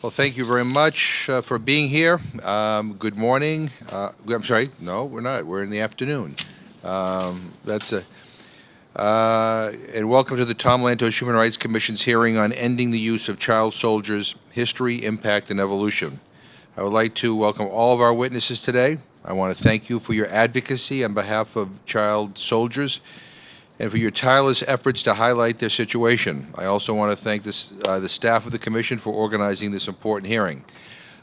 Well, thank you very much for being here. Good morning. I'm sorry. No, we're not. We're in the afternoon. That's a and welcome to the Tom Lantos Human Rights Commission's hearing on ending the use of child soldiers: history, impact, and evolution. I would like to welcome all of our witnesses today. I want to thank you for your advocacy on behalf of child soldiers and for your tireless efforts to highlight their situation. I also want to thank the staff of the Commission for organizing this important hearing.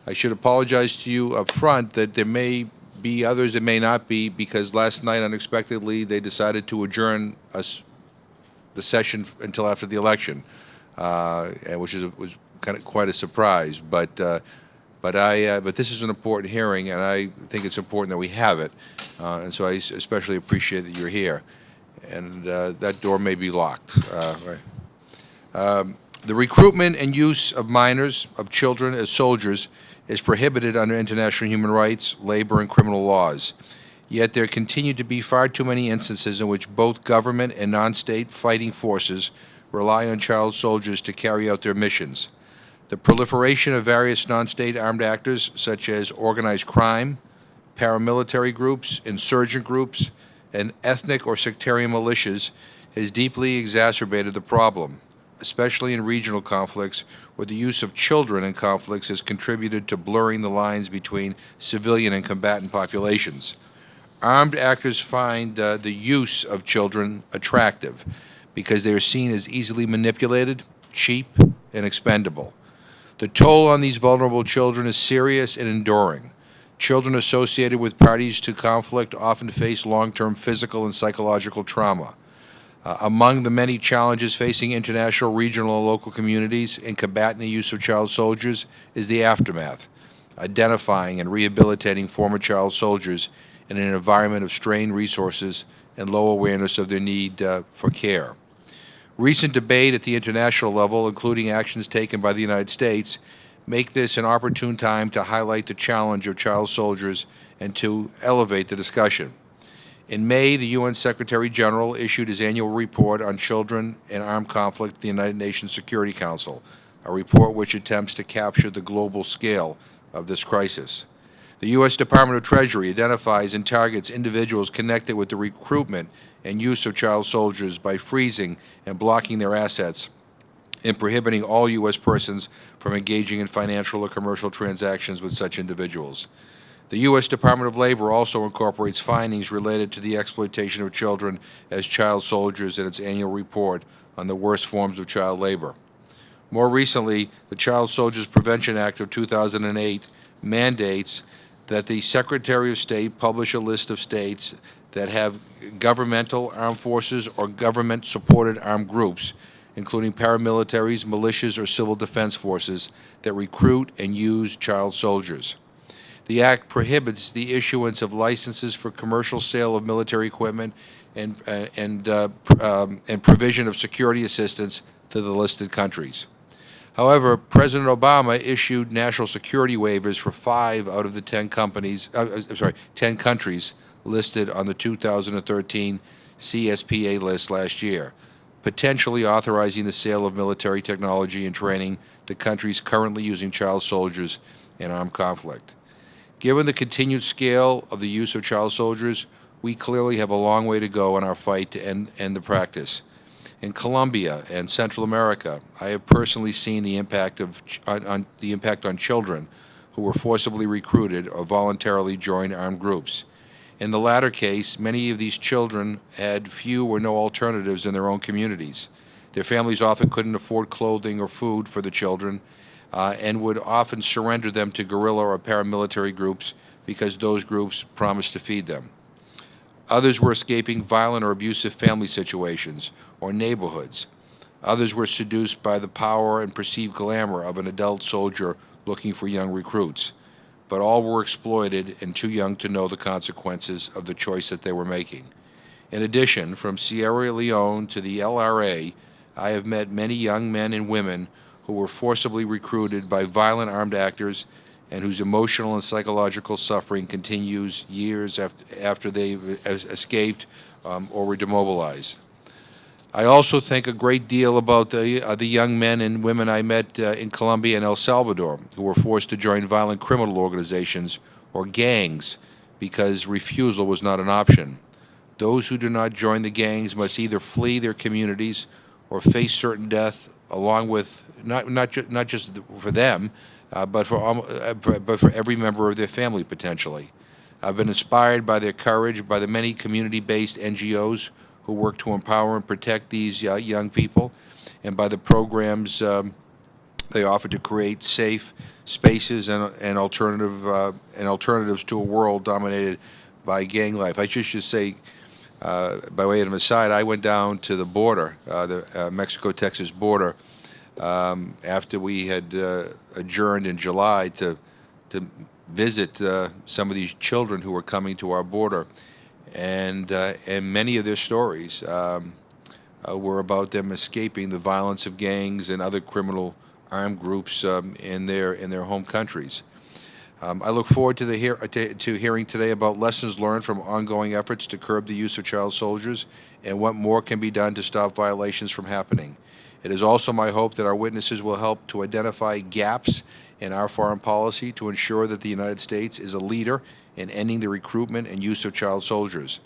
I should apologize to you up front that there may be others that may not be, because last night, unexpectedly, they decided to adjourn the session until after the election, which was kind of quite a surprise. But this is an important hearing, and I think it's important that we have it, and so I especially appreciate that you're here. And that door may be locked. The recruitment and use of minors, of children as soldiers, is prohibited under international human rights, labor, and criminal laws. Yet there continue to be far too many instances in which both government and non-state fighting forces rely on child soldiers to carry out their missions. The proliferation of various non-state armed actors, such as organized crime, paramilitary groups, insurgent groups, and ethnic or sectarian militias, has deeply exacerbated the problem, especially in regional conflicts where the use of children in conflicts has contributed to blurring the lines between civilian and combatant populations. Armed actors find the use of children attractive because they are seen as easily manipulated, cheap, and expendable. The toll on these vulnerable children is serious and enduring. Children associated with parties to conflict often face long-term physical and psychological trauma. Among the many challenges facing international, regional, and local communities in combating the use of child soldiers is the aftermath, identifying and rehabilitating former child soldiers in an environment of strained resources and low awareness of their need for care. Recent debate at the international level, including actions taken by the United States, make this an opportune time to highlight the challenge of child soldiers and to elevate the discussion. In May, the UN Secretary General issued his annual report on children in armed conflict at the United Nations Security Council, a report which attempts to capture the global scale of this crisis. The U.S. Department of Treasury identifies and targets individuals connected with the recruitment and use of child soldiers by freezing and blocking their assets and prohibiting all U.S. persons from engaging in financial or commercial transactions with such individuals. The U.S. Department of Labor also incorporates findings related to the exploitation of children as child soldiers in its annual report on the worst forms of child labor. More recently, the Child Soldiers Prevention Act of 2008 mandates that the Secretary of State publish a list of states that have governmental armed forces or government-supported armed groups, including paramilitaries, militias, or civil defense forces, that recruit and use child soldiers. The Act prohibits the issuance of licenses for commercial sale of military equipment and provision of security assistance to the listed countries. However, President Obama issued national security waivers for 5 out of the 10 countries listed on the 2013 CSPA list last year, potentially authorizing the sale of military technology and training to countries currently using child soldiers in armed conflict. Given the continued scale of the use of child soldiers, we clearly have a long way to go in our fight to end the practice. In Colombia and Central America, I have personally seen the impact on children who were forcibly recruited or voluntarily joined armed groups. In the latter case, many of these children had few or no alternatives in their own communities. Their families often couldn't afford clothing or food for the children, and would often surrender them to guerrilla or paramilitary groups because those groups promised to feed them. Others were escaping violent or abusive family situations or neighborhoods. Others were seduced by the power and perceived glamour of an adult soldier looking for young recruits. But all were exploited and too young to know the consequences of the choice that they were making. In addition, from Sierra Leone to the LRA, I have met many young men and women who were forcibly recruited by violent armed actors and whose emotional and psychological suffering continues years after they've escaped or were demobilized. I also think a great deal about the young men and women I met in Colombia and El Salvador who were forced to join violent criminal organizations or gangs because refusal was not an option. Those who do not join the gangs must either flee their communities or face certain death, along with not just for them, but for every member of their family potentially. I've been inspired by their courage, by the many community-based NGOs who work to empower and protect these young people, and by the programs they offer to create safe spaces and alternatives to a world dominated by gang life. I just should say, by way of an aside, I went down to the border, the Mexico-Texas border, after we had adjourned in July to visit some of these children who were coming to our border, and many of their stories were about them escaping the violence of gangs and other criminal armed groups in their home countries. I look forward to hearing today about lessons learned from ongoing efforts to curb the use of child soldiers and what more can be done to stop violations from happening. It is also my hope that our witnesses will help to identify gaps in our foreign policy to ensure that the United States is a leader in ending the recruitment and use of child soldiers.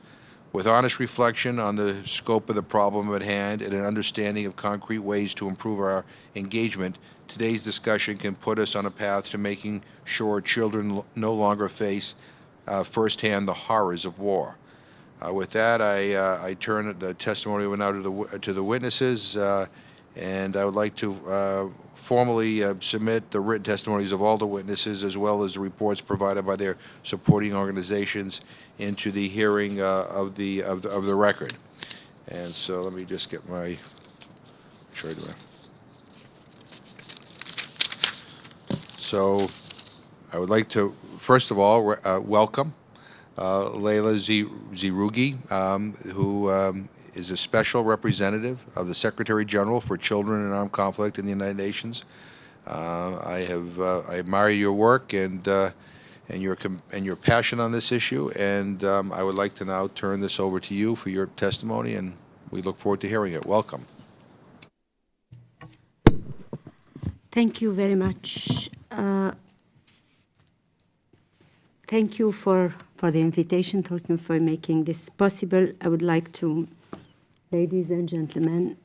With honest reflection on the scope of the problem at hand and an understanding of concrete ways to improve our engagement, today's discussion can put us on a path to making sure children no longer face firsthand the horrors of war. With that, I turn the testimony now to the witnesses, and I would like to formally submit the written testimonies of all the witnesses, as well as the reports provided by their supporting organizations, into the hearing of the record. And so let me just get my So I would like to first of all welcome Leila Zirugi, who is a special representative of the Secretary General for Children in Armed Conflict in the United Nations. I admire your work and your passion on this issue, and I would like to now turn this over to you for your testimony, and we look forward to hearing it. Welcome. Thank you very much. Thank you for the invitation. Thank you for making this possible. I would like to, ladies and gentlemen,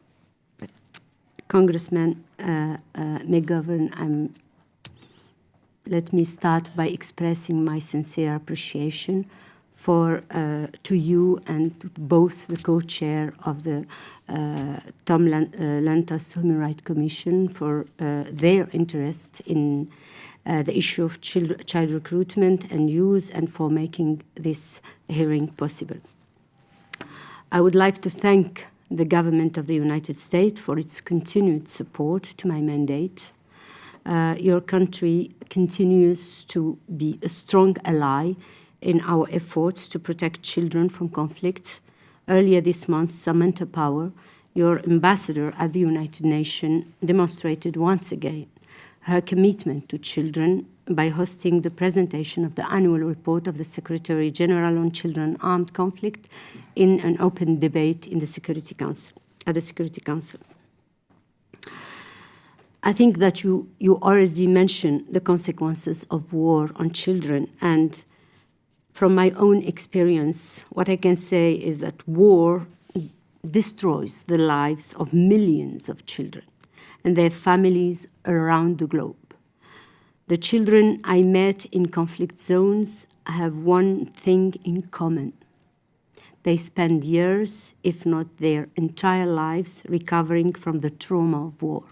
Congressman McGovern, let me start by expressing my sincere appreciation to you and to both the co-chair of the Lantos Human Rights Commission for their interest in the issue of child recruitment and use, and for making this hearing possible. I would like to thank the government of the United States for its continued support to my mandate. Your country continues to be a strong ally in our efforts to protect children from conflict. Earlier this month, Samantha Power, your ambassador at the United Nations, demonstrated once again her commitment to children by hosting the presentation of the annual report of the Secretary General on Children and Armed Conflict in an open debate in the Security Council, at the Security Council. I think that you already mentioned the consequences of war on children, and from my own experience, what I can say is that war destroys the lives of millions of children and their families around the globe. The children I met in conflict zones have one thing in common. They spend years, if not their entire lives, recovering from the trauma of war.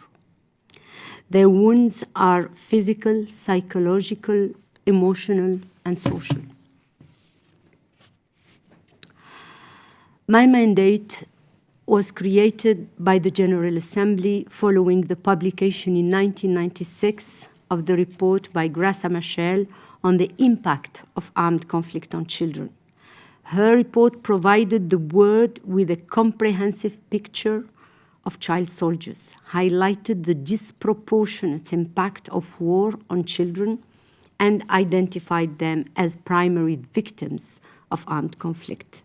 Their wounds are physical, psychological, emotional, and social. My mandate was created by the General Assembly following the publication in 1996 of the report by Graça Machel on the impact of armed conflict on children. Her report provided the world with a comprehensive picture of child soldiers, highlighted the disproportionate impact of war on children, and identified them as primary victims of armed conflict.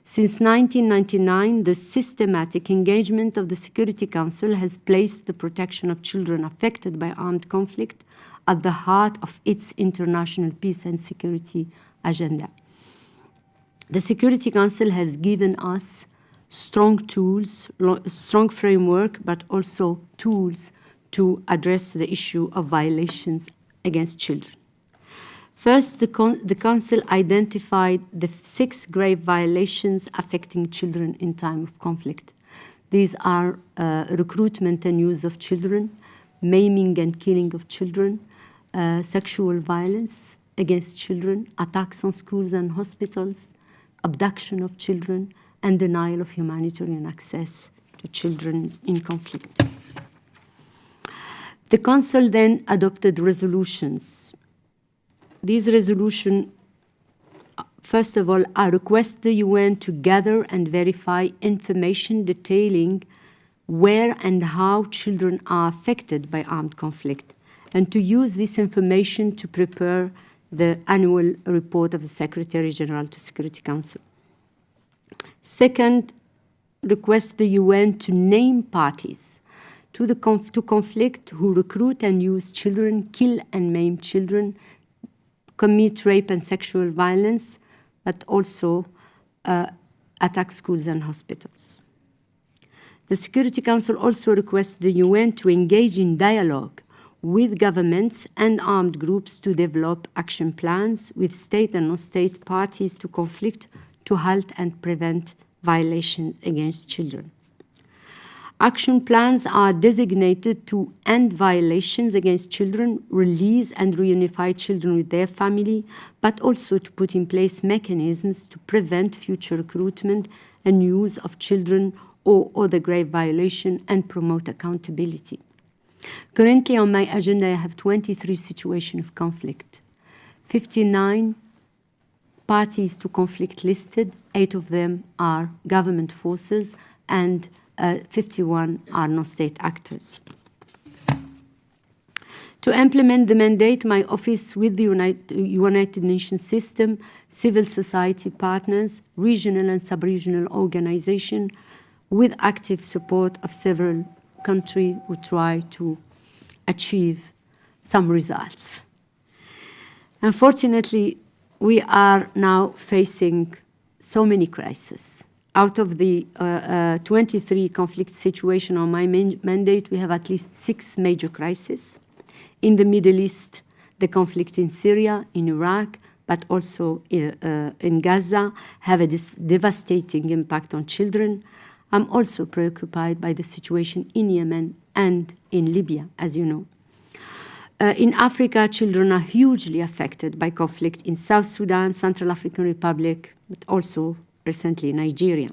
Since 1999, the systematic engagement of the Security Council has placed the protection of children affected by armed conflict at the heart of its international peace and security agenda. The Security Council has given us strong tools, strong framework, but also tools to address the issue of violations against children. First, the Council identified the 6 grave violations affecting children in time of conflict. These are recruitment and use of children, maiming and killing of children, sexual violence against children, attacks on schools and hospitals, abduction of children, and denial of humanitarian access to children in conflict. The Council then adopted resolutions. These resolutions, first of all, request the UN to gather and verify information detailing where and how children are affected by armed conflict, and to use this information to prepare the annual report of the Secretary General to Security Council. Second, request the UN to name parties to conflict who recruit and use children, kill and maim children, commit rape and sexual violence, but also attack schools and hospitals. The Security Council also requests the UN to engage in dialogue with governments and armed groups to develop action plans with state and non-state parties to conflict to halt and prevent violations against children. Action plans are designated to end violations against children, release and reunify children with their family, but also to put in place mechanisms to prevent future recruitment and use of children or other grave violation and promote accountability. Currently on my agenda, I have 23 situations of conflict, 59 parties to conflict listed, 8 of them are government forces, and 51 are non-state actors. To implement the mandate, my office with the United Nations system, civil society partners, regional and sub-regional organizations, with active support of several countries who try to achieve some results. Unfortunately, we are now facing so many crises. Out of the 23 conflict situations on my mandate, we have at least 6 major crises. In the Middle East, the conflict in Syria, in Iraq, but also in Gaza, have a devastating impact on children. I'm also preoccupied by the situation in Yemen and in Libya, as you know. In Africa, children are hugely affected by conflict in South Sudan, Central African Republic, but also recently Nigeria.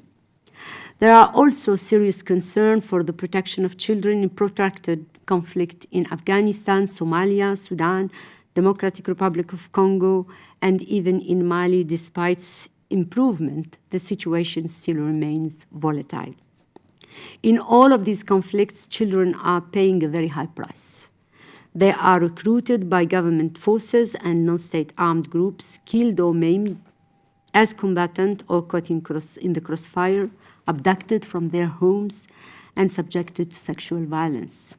There are also serious concerns for the protection of children in protracted conflict in Afghanistan, Somalia, Sudan, Democratic Republic of Congo, and even in Mali. Despite improvement, the situation still remains volatile. In all of these conflicts, children are paying a very high price. They are recruited by government forces and non-state armed groups, killed or maimed as combatant or caught in the crossfire, abducted from their homes, and subjected to sexual violence.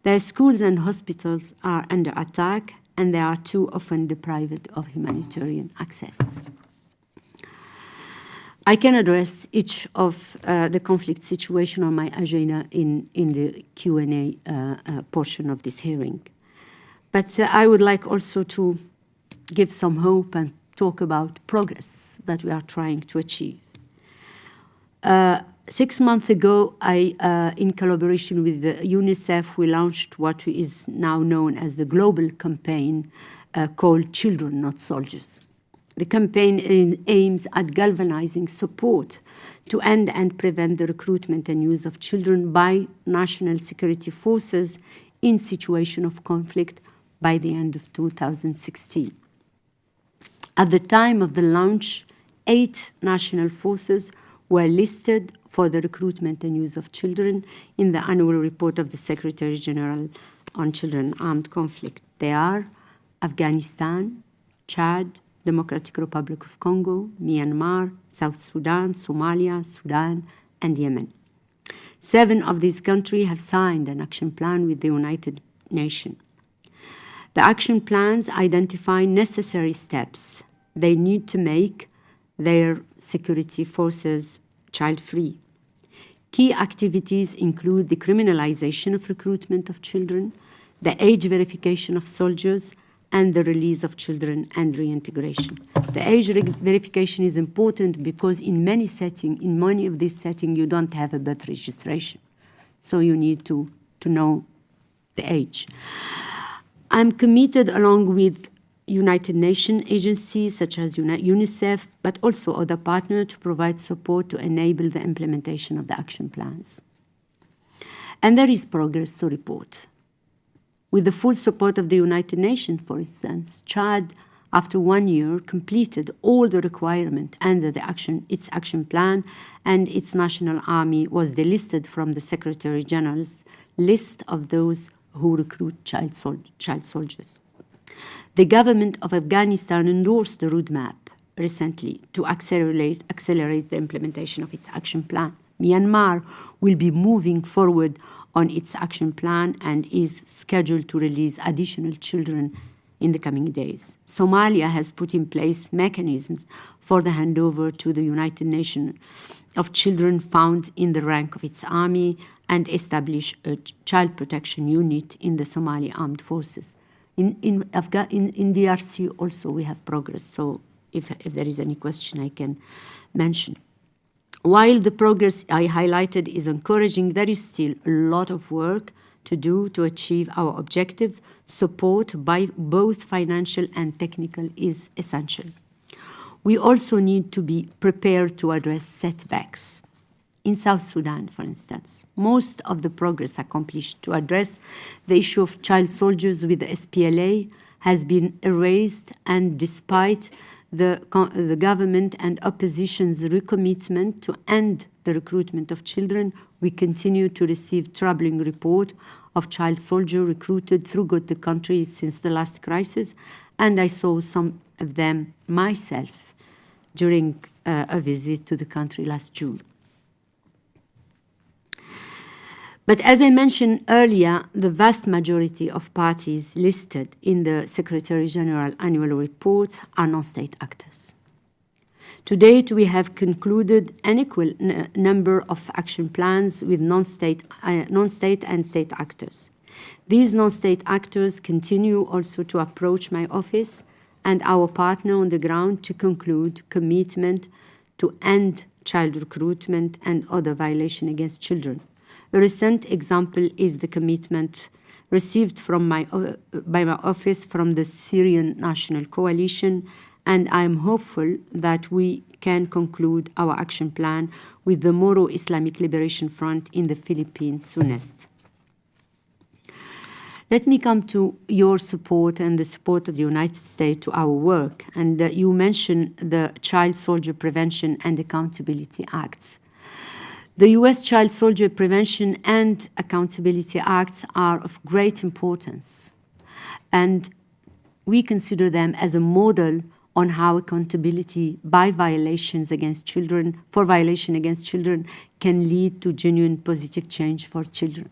Their schools and hospitals are under attack, and they are too often deprived of humanitarian access. I can address each of the conflict situation on my agenda in the Q&A portion of this hearing. But I would like also to give some hope and talk about progress that we are trying to achieve. 6 months ago, in collaboration with UNICEF, we launched what is now known as the global campaign called Children, Not Soldiers. The campaign aims at galvanizing support to end and prevent the recruitment and use of children by national security forces in situation of conflict by the end of 2016. At the time of the launch, 8 national forces were listed for the recruitment and use of children in the annual report of the Secretary General on Children Armed Conflict. They are Afghanistan, Chad, Democratic Republic of Congo, Myanmar, South Sudan, Somalia, Sudan, and Yemen. 7 of these countries have signed an action plan with the United Nations. The action plans identify necessary steps they need to make their security forces child-free. Key activities include the criminalization of recruitment of children, the age verification of soldiers, and the release of children and reintegration. The age verification is important because in many of these settings, you don't have a birth registration. So you need to know the age. I'm committed, along with United Nations agencies such as UNICEF, but also other partners, to provide support to enable the implementation of the action plans. And there is progress to report. With the full support of the United Nations, for instance, Chad, after 1 year, completed all the requirements under its action plan, and its national army was delisted from the Secretary General's list of those who recruit child soldiers. The government of Afghanistan endorsed the roadmap recently to accelerate the implementation of its action plan. Myanmar will be moving forward on its action plan and is scheduled to release additional children in the coming days. Somalia has put in place mechanisms for the handover to the United Nations of children found in the rank of its army and establish a child protection unit in the Somali armed forces. In DRC also we have progress, so if there is any question I can mention. While the progress I highlighted is encouraging, there is still a lot of work to do to achieve our objective. Support by both financial and technical is essential. We also need to be prepared to address setbacks. In South Sudan, for instance, most of the progress accomplished to address the issue of child soldiers with the SPLA has been erased, and despite the government and opposition's recommitment to end the recruitment of children, we continue to receive troubling reports of child soldiers recruited throughout the country since the last crisis, and I saw some of them myself during a visit to the country last June. But as I mentioned earlier, the vast majority of parties listed in the Secretary General annual report are non-state actors. To date, we have concluded an equal number of action plans with non-state and state actors. These non-state actors continue also to approach my office and our partner on the ground to conclude commitment to end child recruitment and other violations against children. A recent example is the commitment received by my office from the Syrian National Coalition, and I am hopeful that we can conclude our action plan with the Moro Islamic Liberation Front in the Philippines soonest. Let me come to your support and the support of the United States to our work. And you mentioned the Child Soldier Prevention and Accountability Acts. The U.S. Child Soldier Prevention and Accountability Acts are of great importance, and we consider them as a model on how accountability by violations against children, for violation against children, can lead to genuine positive change for children.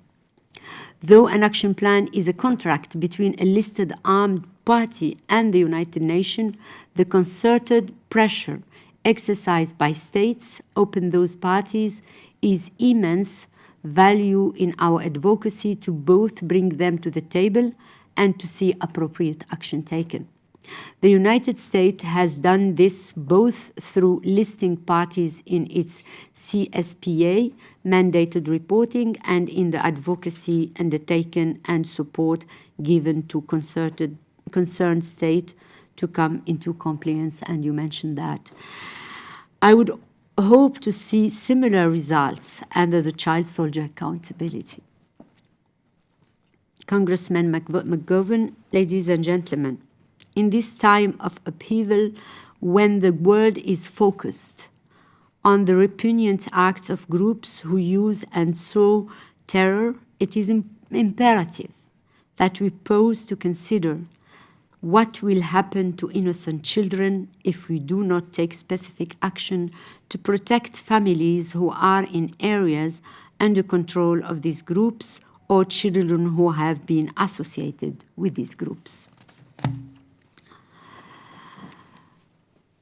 Though an action plan is a contract between a listed armed party and the United Nations, the concerted pressure exercised by states open those parties is immense value in our advocacy to both bring them to the table and to see appropriate action taken. The United States has done this both through listing parties in its CSPA mandated reporting and in the advocacy undertaken and support given to concerned state to come into compliance, and you mentioned that. I would hope to see similar results under the Child Soldier Accountability. Congressman McGovern, ladies and gentlemen, in this time of upheaval, when the world is focused on the repugnant acts of groups who use and sow terror, it is imperative that we pause to consider What will happen to innocent children if we do not take specific action to protect families who are in areas under control of these groups or children who have been associated with these groups?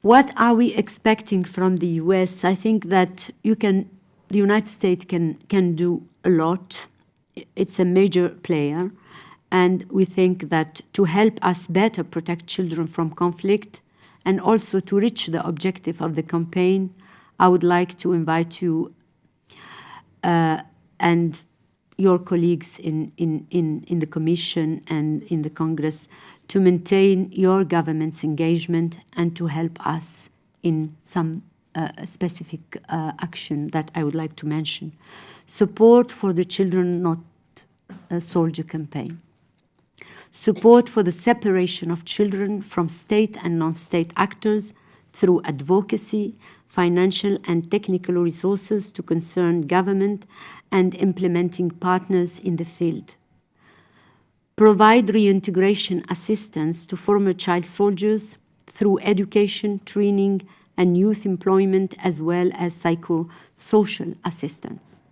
What are we expecting from the US? I think that the United States can do a lot. It's a major player. And we think that to help us better protect children from conflict and also to reach the objective of the campaign, I would like to invite you and your colleagues in the Commission and in the Congress to maintain your government's engagement and to help us in some specific action that I would like to mention. Support for the Children Not a Soldier campaign. Support for the separation of children from state and non-state actors through advocacy, financial and technical resources to concerned government and implementing partners in the field. Provide reintegration assistance to former child soldiers through education, training, and youth employment, as well as psychosocial assistance.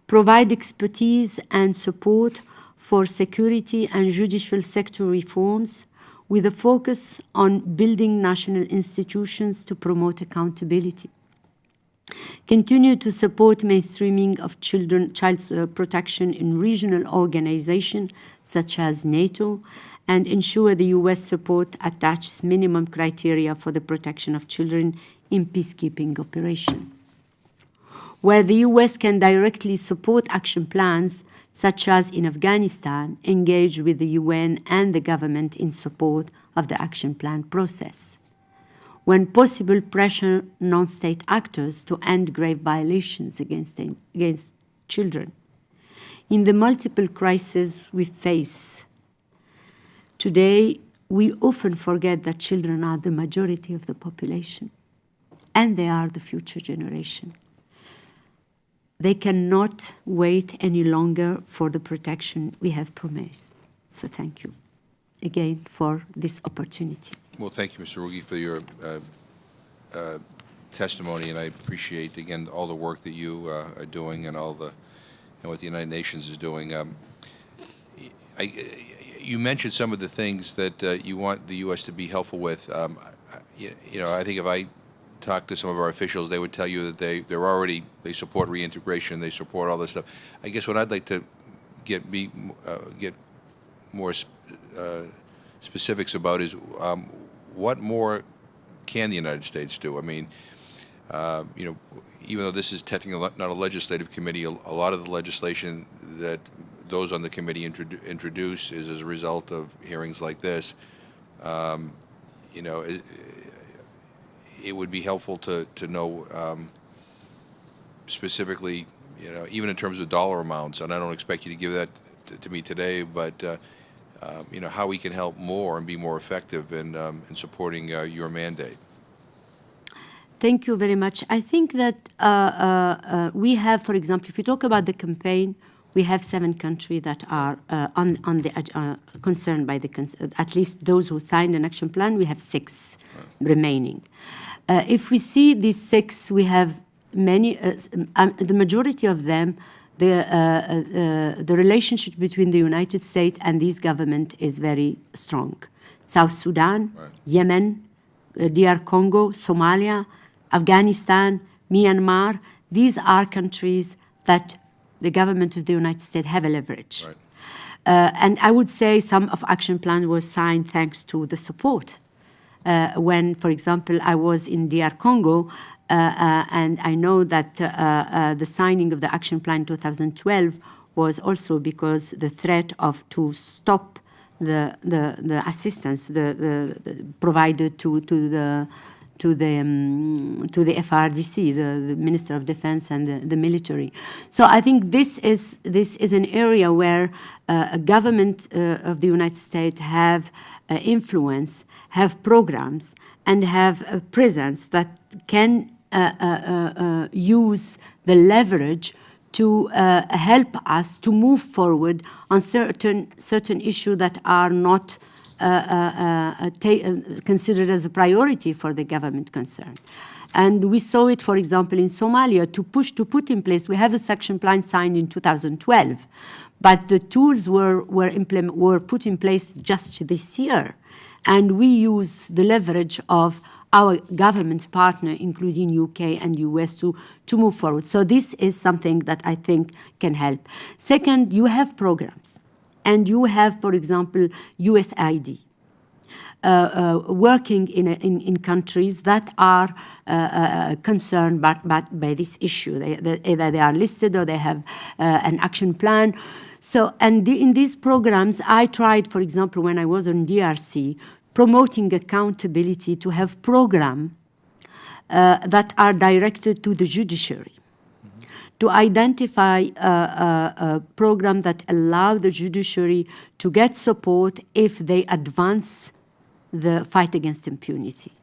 Provide expertise and support for security and judicial sector reforms with a focus on building national institutions to promote accountability. Continue to support mainstreaming of child protection in regional organizations such as NATO, and ensure the US support attaches minimum criteria for the protection of children in peacekeeping operations. Where the US can directly support action plans, such as in Afghanistan, engage with the UN and the government in support of the action plan process. When possible, pressure non-state actors to end grave violations against children. In the multiple crises we face today, we often forget that children are the majority of the population, and they are the future generation. They cannot wait any longer for the protection we have promised. So thank you again for this opportunity. Well, thank you, Mr. Rugi, for your testimony, and I appreciate, again, all the work that you are doing and what the United Nations is doing. You mentioned some of the things that you want the U.S. to be helpful with. I think if I talk to some of our officials, they would tell you that they support reintegration, they support all this stuff. I guess what I'd like to get more specifics about is what more can the United States do? I mean, even though this is technically not a legislative committee, a lot of the legislation that those on the committee introduce is as a result of hearings like this. It would be helpful to know specifically, even in terms of dollar amounts, and I don't expect you to give that to me today, but how we can help more and be more effective in supporting your mandate. Thank you very much. I think that we have, for example, if you talk about the campaign, we have 7 countries that are concerned by at least those who signed an action plan. We have 6 remaining. If we see these 6, we have many. The majority of them, the relationship between the United States and this government is very strong. South Sudan, Yemen, DR Congo, Somalia, Afghanistan, Myanmar. These are countries that the government of the United States have a leverage. And I would say some of action plans were signed thanks to the support. When, for example, I was in DR Congo, and I know that the signing of the action plan in 2012 was also because the threat to stop the assistance provided to the FRDC, the Minister of Defense and the military. So I think this is an area where a government of the United States have influence, have programs, and have a presence that can use the leverage to help us to move forward on certain issues that are not considered as a priority for the government concerned. And we saw it, for example, in Somalia, to put in place. We have a action plan signed in 2012, but the tools were put in place just this year. And we use the leverage of our government partner, including UK and US, to move forward. So this is something that I think can help. Second, you have programs. And you have, for example, USAID. Working in countries that are concerned by this issue. Either they are listed or they have an action plan. So, and in these programs, I tried, for example, when I was on DRC, promoting accountability to have programs that are directed to the judiciary, to identify a program that allow the judiciary to get support if they advance the fight against impunity,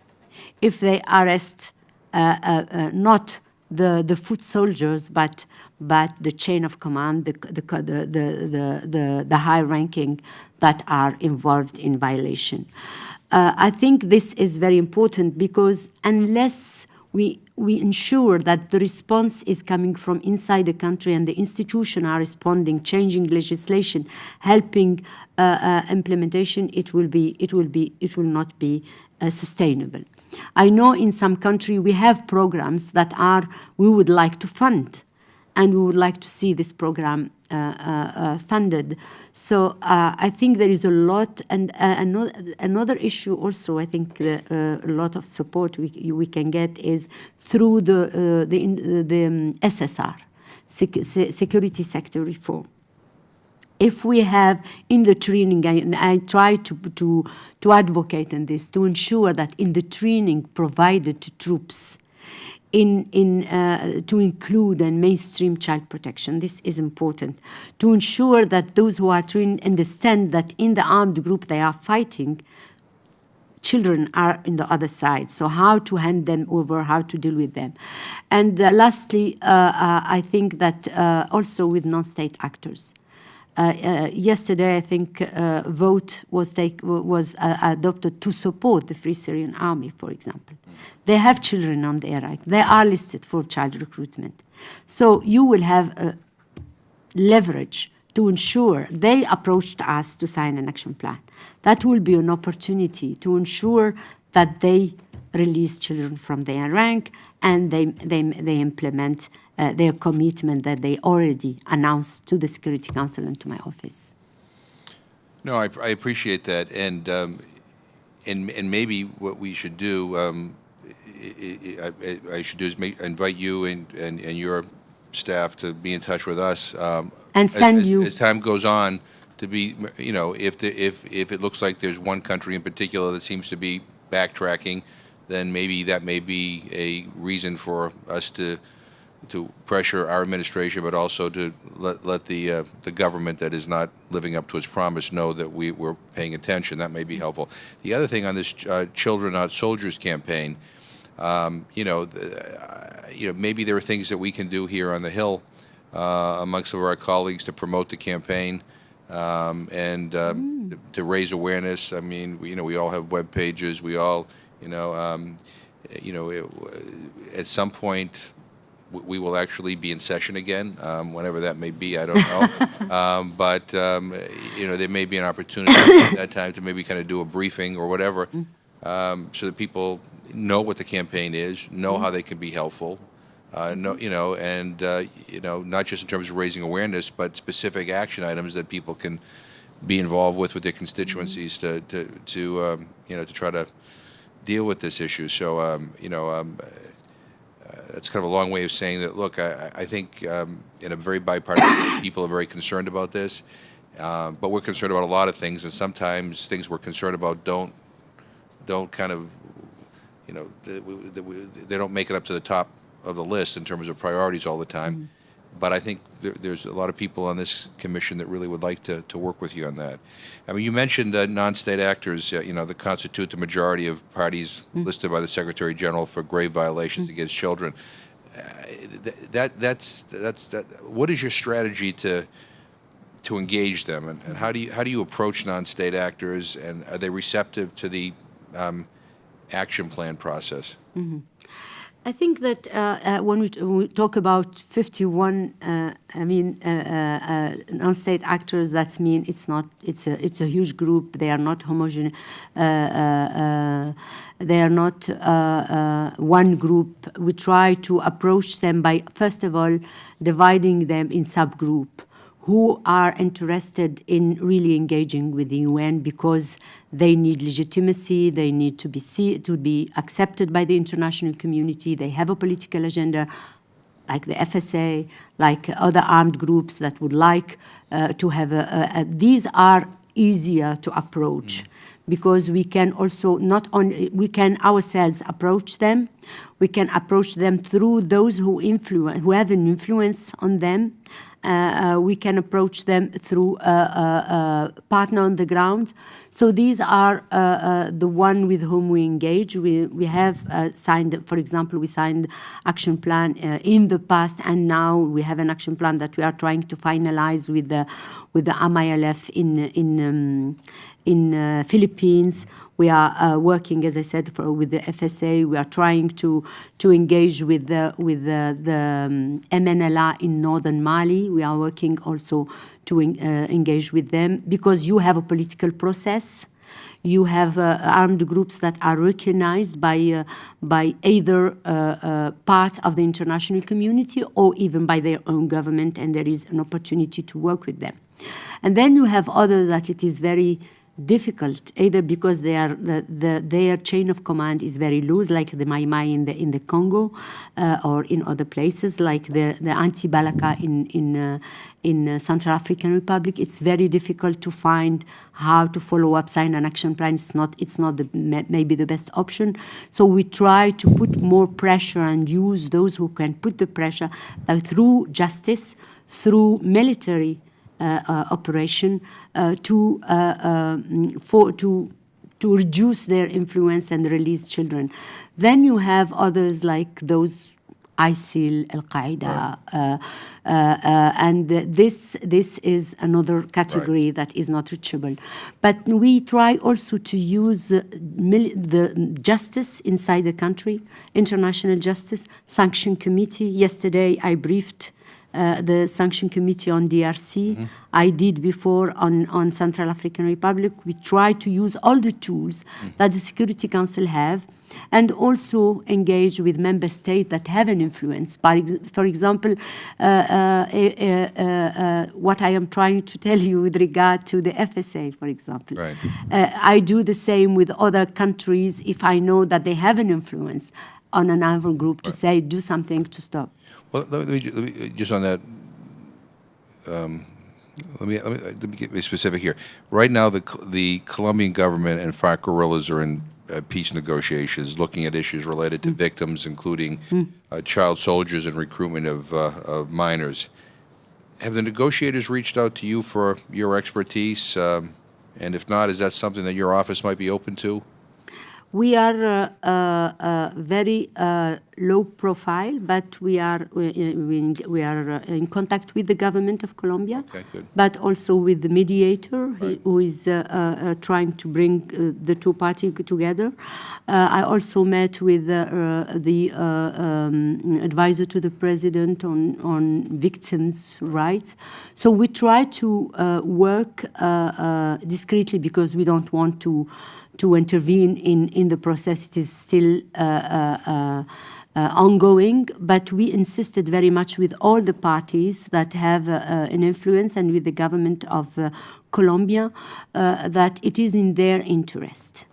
if they arrest not the foot soldiers, but the chain of command, the high ranking that are involved in violation. I think this is very important because unless we ensure that the response is coming from inside the country and the institutions are responding, changing legislation, helping implementation, it will not be sustainable. I know in some country we have programs that we would like to fund, and we would like to see this program funded. So I think there is a lot, and another issue also. I think a lot of support we can get is through the SSR, security sector reform. If we have in the training, and I try to advocate in this, to ensure that in the training provided to troops, to include and mainstream child protection. This is important to ensure that those who are trained understand that in the armed group they are fighting, children are in the other side. So how to hand them over, how to deal with them. And lastly, I think that also with non-state actors. Yesterday, I think a vote was adopted to support the Free Syrian Army, for example. They have children on their right. They are listed for child recruitment. So you will have leverage to ensure they approached us to sign an action plan. That will be an opportunity to ensure that they release children from their rank and they implement their commitment that they already announced to the Security Council and to my office. No, I appreciate that, and maybe what we should do, I should do is invite you and your staff to be in touch with us, and send you as time goes on, to be, you know, if it looks like there's one country in particular that seems to be backtracking, then maybe that may be a reason for us to pressure our administration, but also to let the government that is not living up to its promise know that we're paying attention. That may be helpful. The other thing on this Children Not Soldiers campaign, maybe there are things that we can do here on the Hill amongst some of our colleagues to promote the campaign and to raise awareness. I mean, we all have web pages. We all, at some point, we will actually be in session again, whenever that may be. I don't know, but there may be an opportunity at that time to maybe kind of do a briefing or whatever, so that people know what the campaign is, know how they can be helpful, not just in terms of raising awareness, but specific action items that people can be involved with their constituencies to try to deal with this issue. So that's kind of a long way of saying that, look, I think in a very bipartisan, people are very concerned about this, but we're concerned about a lot of things, and sometimes things we're concerned about don't kind of, they don't make it up to the top of the list in terms of priorities all the time. But I think there's a lot of people on this commission that really would like to work with you on that. I mean, you mentioned non-state actors, that constitute the majority of parties listed by the Secretary General for grave violations against children. What is your strategy to to engage them, and how do you approach non-state actors, and are they receptive to the action plan process? I think that when we talk about 51, non-state actors, that means it's a huge group. They are not homogeneous. They are not one group. We try to approach them by, first of all, dividing them in subgroup who are interested in really engaging with the UN because they need legitimacy, they need to be accepted by the international community, they have a political agenda, like the FSA, like other armed groups that would like to have these are easier to approach. Because we can also we can ourselves approach them. We can approach them through those who have an influence on them. We can approach them through a partner on the ground. So these are the one with whom we engage. We have signed, for example, we signed action plan in the past, and now we have an action plan that we are trying to finalize with the MILF in Philippines. We are working, as I said, with the FSA. We are trying to engage with the MNLA in northern Mali. We are working also to engage with them because you have a political process. You have armed groups that are recognized by either part of the international community or even by their own government, and there is an opportunity to work with them. And then you have others that it is very difficult, either because their chain of command is very loose, like the Mai Mai in the Congo, or in other places, like the anti-Balaka in Central African Republic. It's very difficult to find how to follow up, sign an action plan. It's not maybe the best option. So we try to put more pressure and use those who can put the pressure through justice, through military operation to reduce their influence and release children. Then you have others like those ISIL, Al-Qaeda, and this is another category that is not reachable. But we try also to use the justice inside the country, international justice, sanction committee. Yesterday I briefed the Sanction Committee on DRC. Mm-hmm. I did before on Central African Republic. We try to use all the tools that the Security Council have and also engage with member states that have an influence. For example, what I am trying to tell you with regard to the FSA, for example. Right. I do the same with other countries if I know that they have an influence on an armed group to say, do something to stop. Well, let me just on that. Let me get specific here. Right now, the Colombian government and FARC guerrillas are in peace negotiations, looking at issues related to victims, including child soldiers and recruitment of minors. Have the negotiators reached out to you for your expertise? And if not, is that something that your office might be open to? We are very low profile, but we are in contact with the government of Colombia, okay, good. But also with the mediator, right, who is trying to bring the two parties together. I also met with the advisor to the president on victims' rights. So we try to work discreetly because we don't want to intervene in the process. It is still ongoing, but we insisted very much with all the parties that have an influence and with the government of Colombia that it is in their interest.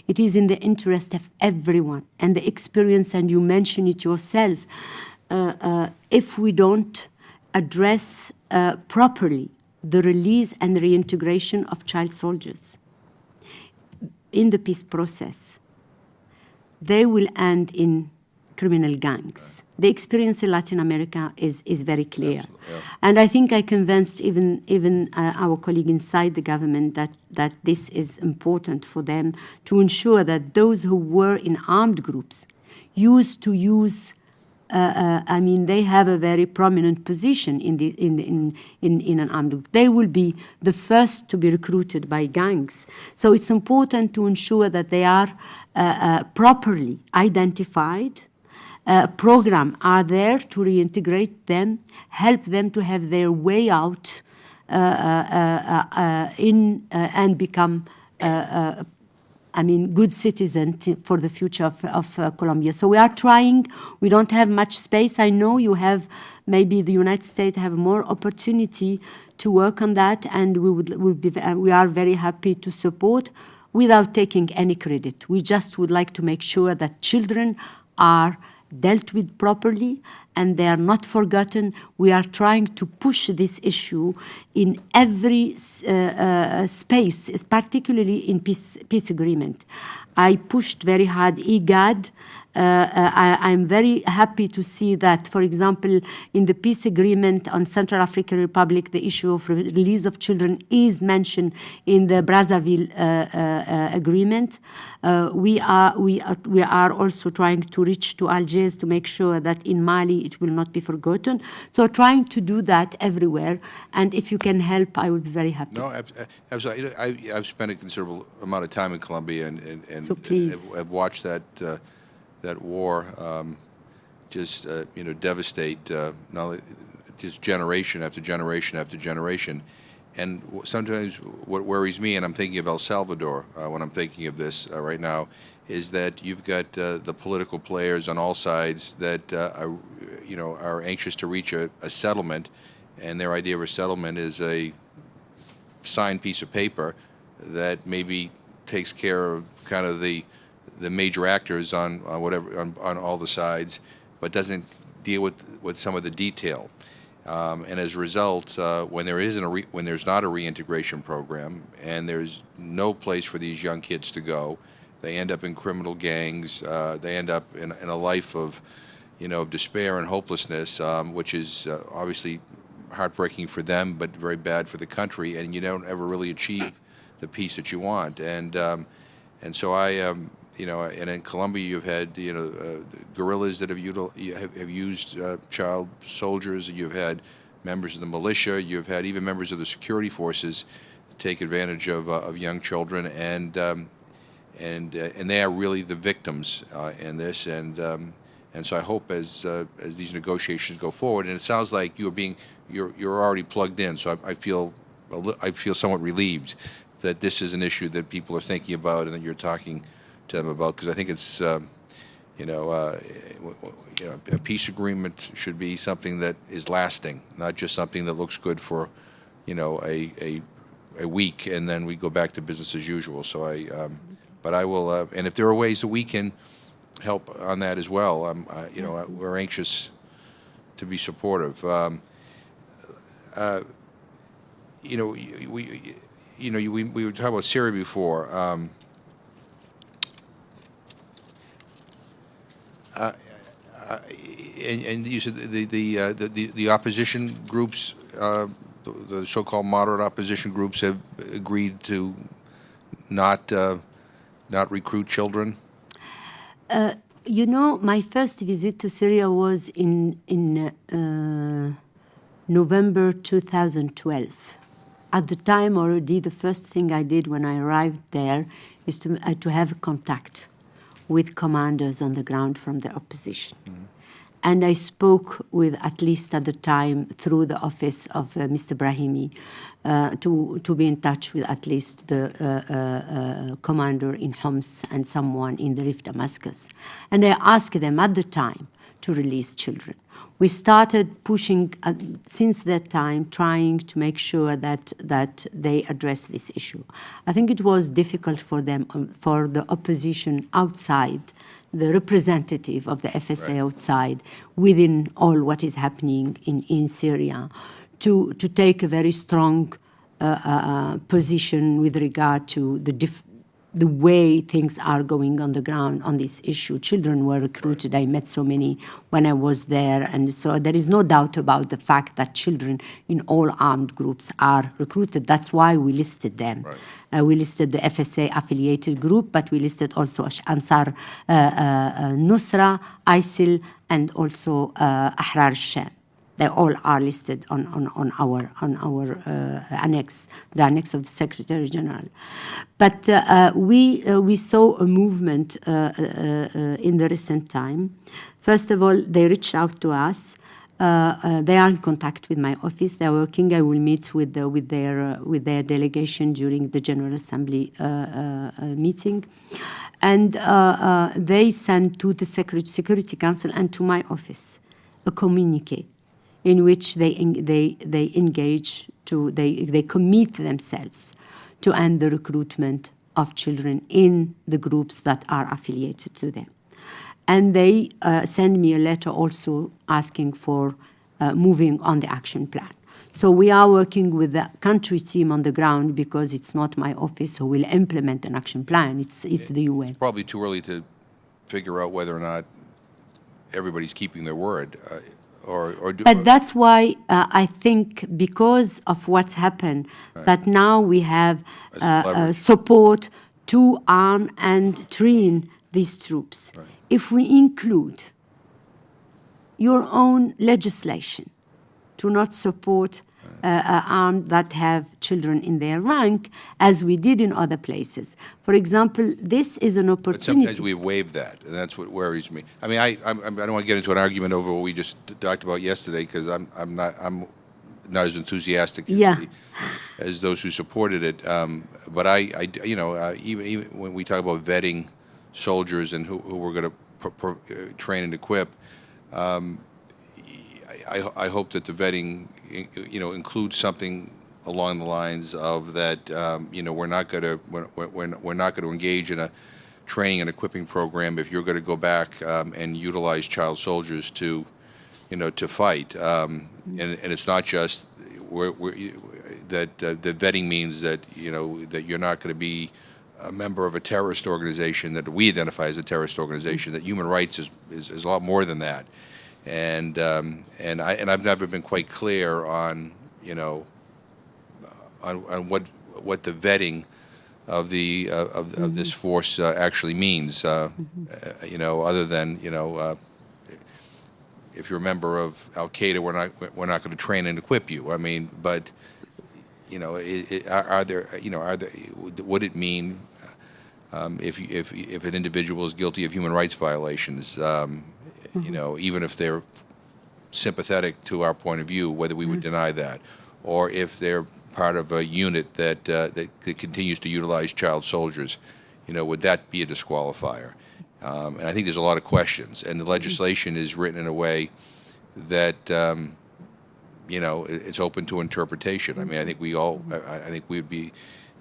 It is in the interest of everyone. And the experience, and you mentioned it yourself, if we don't address properly the release and reintegration of child soldiers in the peace process, they will end in criminal gangs. The experience in Latin America is very clear. Yeah. And I think I convinced even our colleague inside the government that this is important for them to ensure that those who were in armed groups used to use I mean, they have a very prominent position in an armed group. They will be the first to be recruited by gangs. So it's important to ensure that they are properly identified. Programs are there to reintegrate them, help them to have their way out and become good citizen for the future of Colombia. So we are trying. We don't have much space. I know you have, maybe the United States have more opportunity to work on that, and we are very happy to support without taking any credit. We just would like to make sure that children are dealt with properly and they are not forgotten. We are trying to push this issue in every space, particularly in peace agreement. I pushed very hard IGAD. I'm very happy to see that, for example, in the peace agreement on Central African Republic, the issue of release of children is mentioned in the Brazzaville agreement. We are also trying to reach to Algiers to make sure that in Mali it will not be forgotten. So trying to do that everywhere, and if you can help, I would be very happy. No, absolutely. I've spent a considerable amount of time in Colombia and So please. I've watched that war just devastate not only just generation after generation after generation. And sometimes what worries me, and I'm thinking of El Salvador when I'm thinking of this right now, is that you've got the political players on all sides that are anxious to reach a settlement, and their idea of a settlement is a signed piece of paper that maybe takes care of kind of the major actors on all the sides, but doesn't deal with some of the detail. And as a result, when there's not a reintegration program and there's no place for these young kids to go, they end up in criminal gangs. They end up in a life of despair and hopelessness, which is obviously heartbreaking for them, but very bad for the country. And you don't ever really achieve the peace that you want. And so and in Colombia, you've had guerrillas that have used child soldiers. You've had members of the militia. You've had even members of the security forces take advantage of young children, and they are really the victims in this. And so I hope as these negotiations go forward, and it sounds like you're already plugged in. So I feel somewhat relieved that this is an issue that people are thinking about and that you're talking to them about, because I think it's a peace agreement should be something that is lasting, not just something that looks good for a week and then we go back to business as usual. So but I will, and if there are ways that we can help on that as well, we're anxious to be supportive. We were talking about Syria before. And you said the opposition groups, the so-called moderate opposition groups, have agreed to not recruit children. My first visit to Syria was in November 2012. At the time already, the first thing I did when I arrived there is to have contact with commanders on the ground from the opposition. Mm-hmm. And I spoke with, at least at the time, through the office of Mr. Brahimi, to be in touch with at least the commander in Homs and someone in the Rif Damascus. And I asked them at the time to release children. We started pushing, since that time, trying to make sure that they address this issue. I think it was difficult for them, for the opposition outside, the representative of the FSA right. outside, within all what is happening in Syria, to take a very strong position with regard to the way things are going on the ground on this issue. Children were recruited. I met so many when I was there. And so there is no doubt about the fact that children in all armed groups are recruited. That's why we listed them. Right. We listed the FSA affiliated group, but we listed also Ansar Nusra, ISIL, and also Ahrar al-Sham. They all are listed on our annex, the annex of the Secretary General. But we saw a movement in the recent time. First of all, they reached out to us. They are in contact with my office. They are working. I will meet with their delegation during the General Assembly meeting, and they sent to the Security Council and to my office a communique in which they engage they commit themselves to end the recruitment of children in the groups that are affiliated to them. And they send me a letter also asking for moving on the action plan. So we are working with the country team on the ground because it's not my office who will implement an action plan. It's the UN. It's probably too early to figure out whether or not everybody's keeping their word. But that's why I think because of what's happened, that now we have support to arm and train these troops. Right. If we include your own legislation to not support armed that have children in their rank, as we did in other places. For example, this is an opportunity. But sometimes we waive that, and that's what worries me. I mean, I don't want to get into an argument over what we just talked about yesterday, because I'm not as enthusiastic as those who supported it. But even when we talk about vetting soldiers and who we're going to train and equip, I hope that the vetting, includes something along the lines of that. We're not going to engage in a training and equipping program if you're going to go back and utilize child soldiers to fight. And it's not just that the vetting means that that you're not going to be a member of a terrorist organization that we identify as a terrorist organization. That human rights is a lot more than that. And I've never been quite clear on on what the vetting of this force actually means. Other than if you're a member of Al Qaeda, we're not going to train and equip you. I mean, but would it mean if an individual is guilty of human rights violations? Even if they're sympathetic to our point of view, whether we would deny that, or if they're part of a unit that continues to utilize child soldiers, would that be a disqualifier? And I think there's a lot of questions, and the legislation is written in a way that it's open to interpretation. I mean, I think we'd be.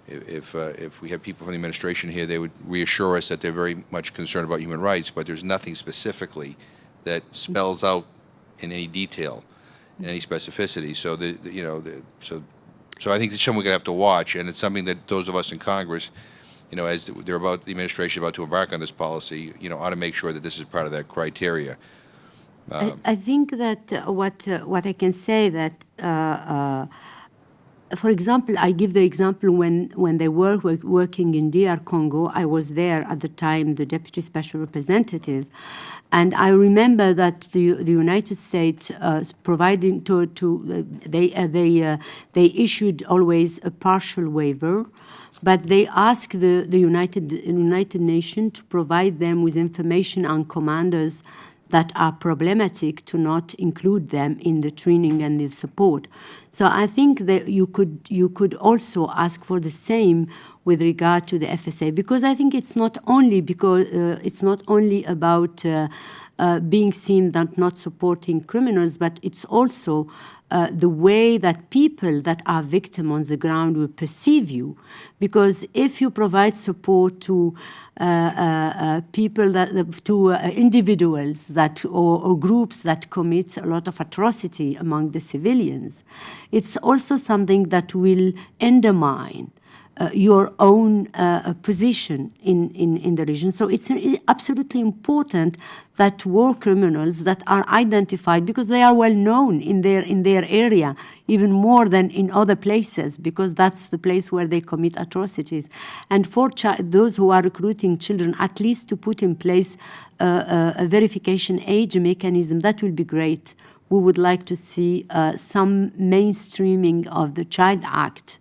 If we have people from the administration here, they would reassure us that they're very much concerned about human rights, but there's nothing specifically that spells out in any detail, in any specificity. So so I think it's something we're going to have to watch, and it's something that those of us in Congress, as the administration about to embark on this policy, ought to make sure that this is part of that criteria. I think that what I can say that. For example, I give the example when they were working in DR Congo. I was there at the time, the Deputy Special Representative, and I remember that the United States providing they issued always a partial waiver, but they asked the United Nations to provide them with information on commanders that are problematic, to not include them in the training and the support. So I think that you could also ask for the same with regard to the FSA, because I think it's not only about being seen that not supporting criminals, but it's also the way that people that are victims on the ground will perceive you. Because if you provide support to individuals that or groups that commit a lot of atrocity among the civilians, it's also something that will undermine your own position in the region. So it's absolutely important that war criminals that are identified, because they are well known in their area, even more than in other places, because that's the place where they commit atrocities. And for those who are recruiting children, at least to put in place a verification age mechanism, that will be great. We would like to see some mainstreaming of the Child Act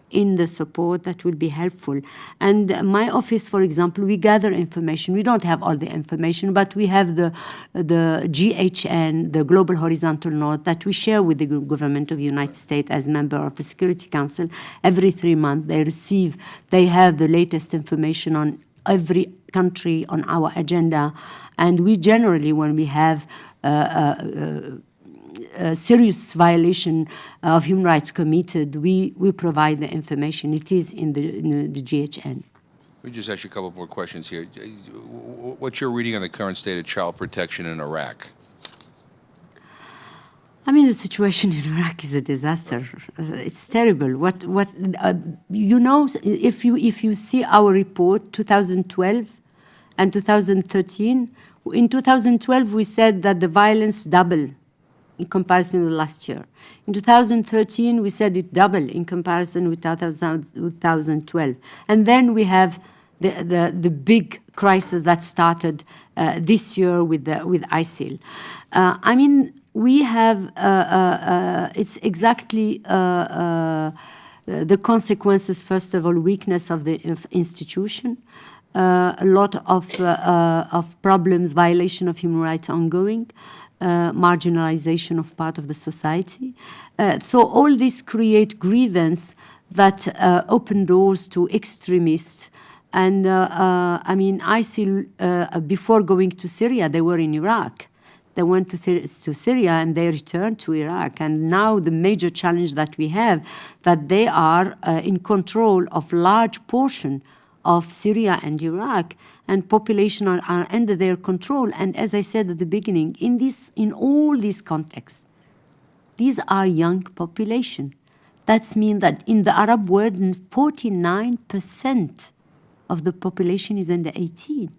in the support. That will be helpful. And my office, for example, we gather information. We don't have all the information, but we have the GHN, the Global Horizontal Note, that we share with the government of the United States as member of the Security Council. Every 3 months they have the latest information on every country on our agenda. And we generally, when we have a serious violation of human rights committed, we provide the information. It is in the GHN. Let me just ask you a couple more questions here. What's your reading on the current state of child protection in Iraq? I mean, the situation in Iraq is a disaster. It's terrible. You know, if you see our report, 2012 and 2013, in 2012 we said that the violence doubled in comparison with last year. In 2013, we said it doubled in comparison with 2012. And then we have the big crisis that started this year with ISIL. I mean, we have, it's exactly the consequences, first of all, weakness of the institution, a lot of problems, violation of human rights ongoing, marginalization of part of the society. So all this create grievance that open doors to extremists. And I mean, ISIL, before going to Syria, they were in Iraq. They went to Syria and they returned to Iraq. And now the major challenge that we have, that they are in control of large portion of Syria and Iraq, and population are under their control. And as I said at the beginning, in all these contexts, these are young population. That means that in the Arab world, 49% of the population is under 18.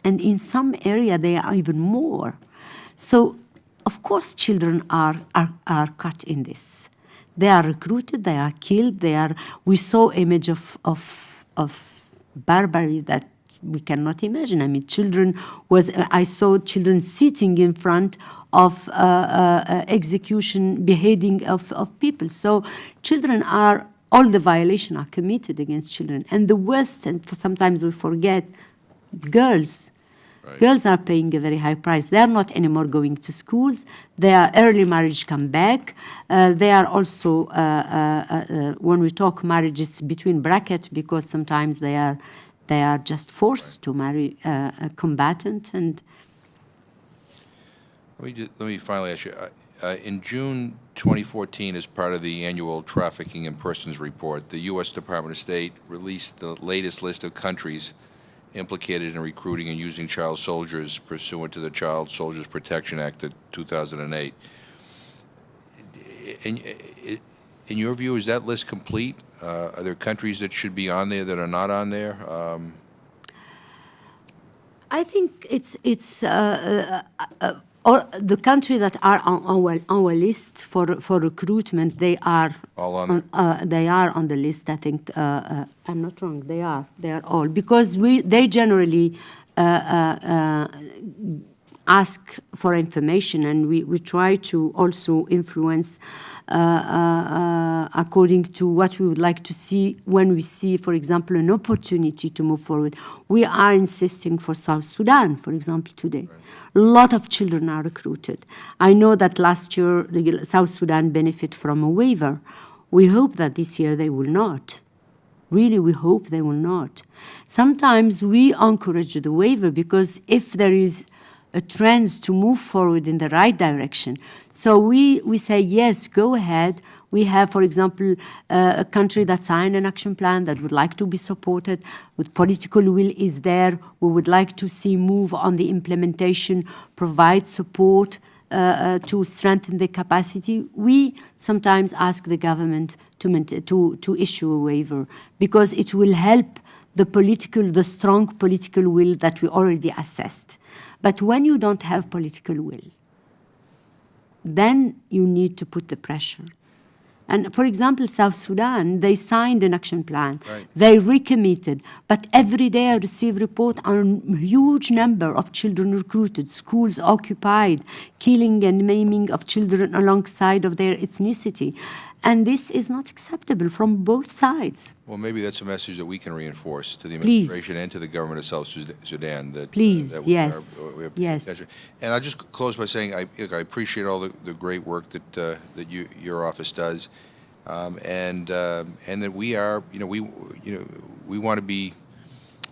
And in some area, they are even more. So, of course, children are caught in this. They are recruited, they are killed, we saw image of barbarity that we cannot imagine. I mean, I saw children sitting in front of execution, beheading of people. So children all the violations are committed against children. And the worst, and sometimes we forget, girls. Right. Girls are paying a very high price. They are not anymore going to schools. Their early marriage come back. They are also, when we talk marriage, it's between brackets, because sometimes they are just forced to marry a combatant. And let me finally ask you. In June 2014, as part of the annual Trafficking in Persons report, the U.S. Department of State released the latest list of countries implicated in recruiting and using child soldiers pursuant to the Child Soldiers Protection Act of 2008. In your view, is that list complete? Are there countries that should be on there that are not on there? I think it's the countries that are on our list for recruitment, they are all on. They are on the list. I think I'm not wrong. They are all, because they generally ask for information, and we try to also influence according to what we would like to see. When we see, for example, an opportunity to move forward, we are insisting for South Sudan, for example, today. A lot of children are recruited. I know that last year South Sudan benefited from a waiver. We hope that this year they will not. Really, we hope they will not. Sometimes we encourage the waiver, because if there is a trend to move forward in the right direction. So we say, yes, go ahead. We have, for example, a country that signed an action plan that would like to be supported. With political will is there. We would like to see move on the implementation, provide support. to strengthen the capacity, we sometimes ask the government to issue a waiver, because it will help the strong political will that we already assessed. But when you don't have political will, then you need to put the pressure. And for example, South Sudan, they signed an action plan. Right. They recommitted. But every day I receive reports on a huge number of children recruited, schools occupied, killing and maiming of children alongside of their ethnicity. And this is not acceptable from both sides. Well, maybe that's a message that we can reinforce to the Please. administration and to the government of South Sudan. That, Please, that we yes, are yes. And I'll just close by saying I appreciate all the great work that your office does, and that we are, we want to be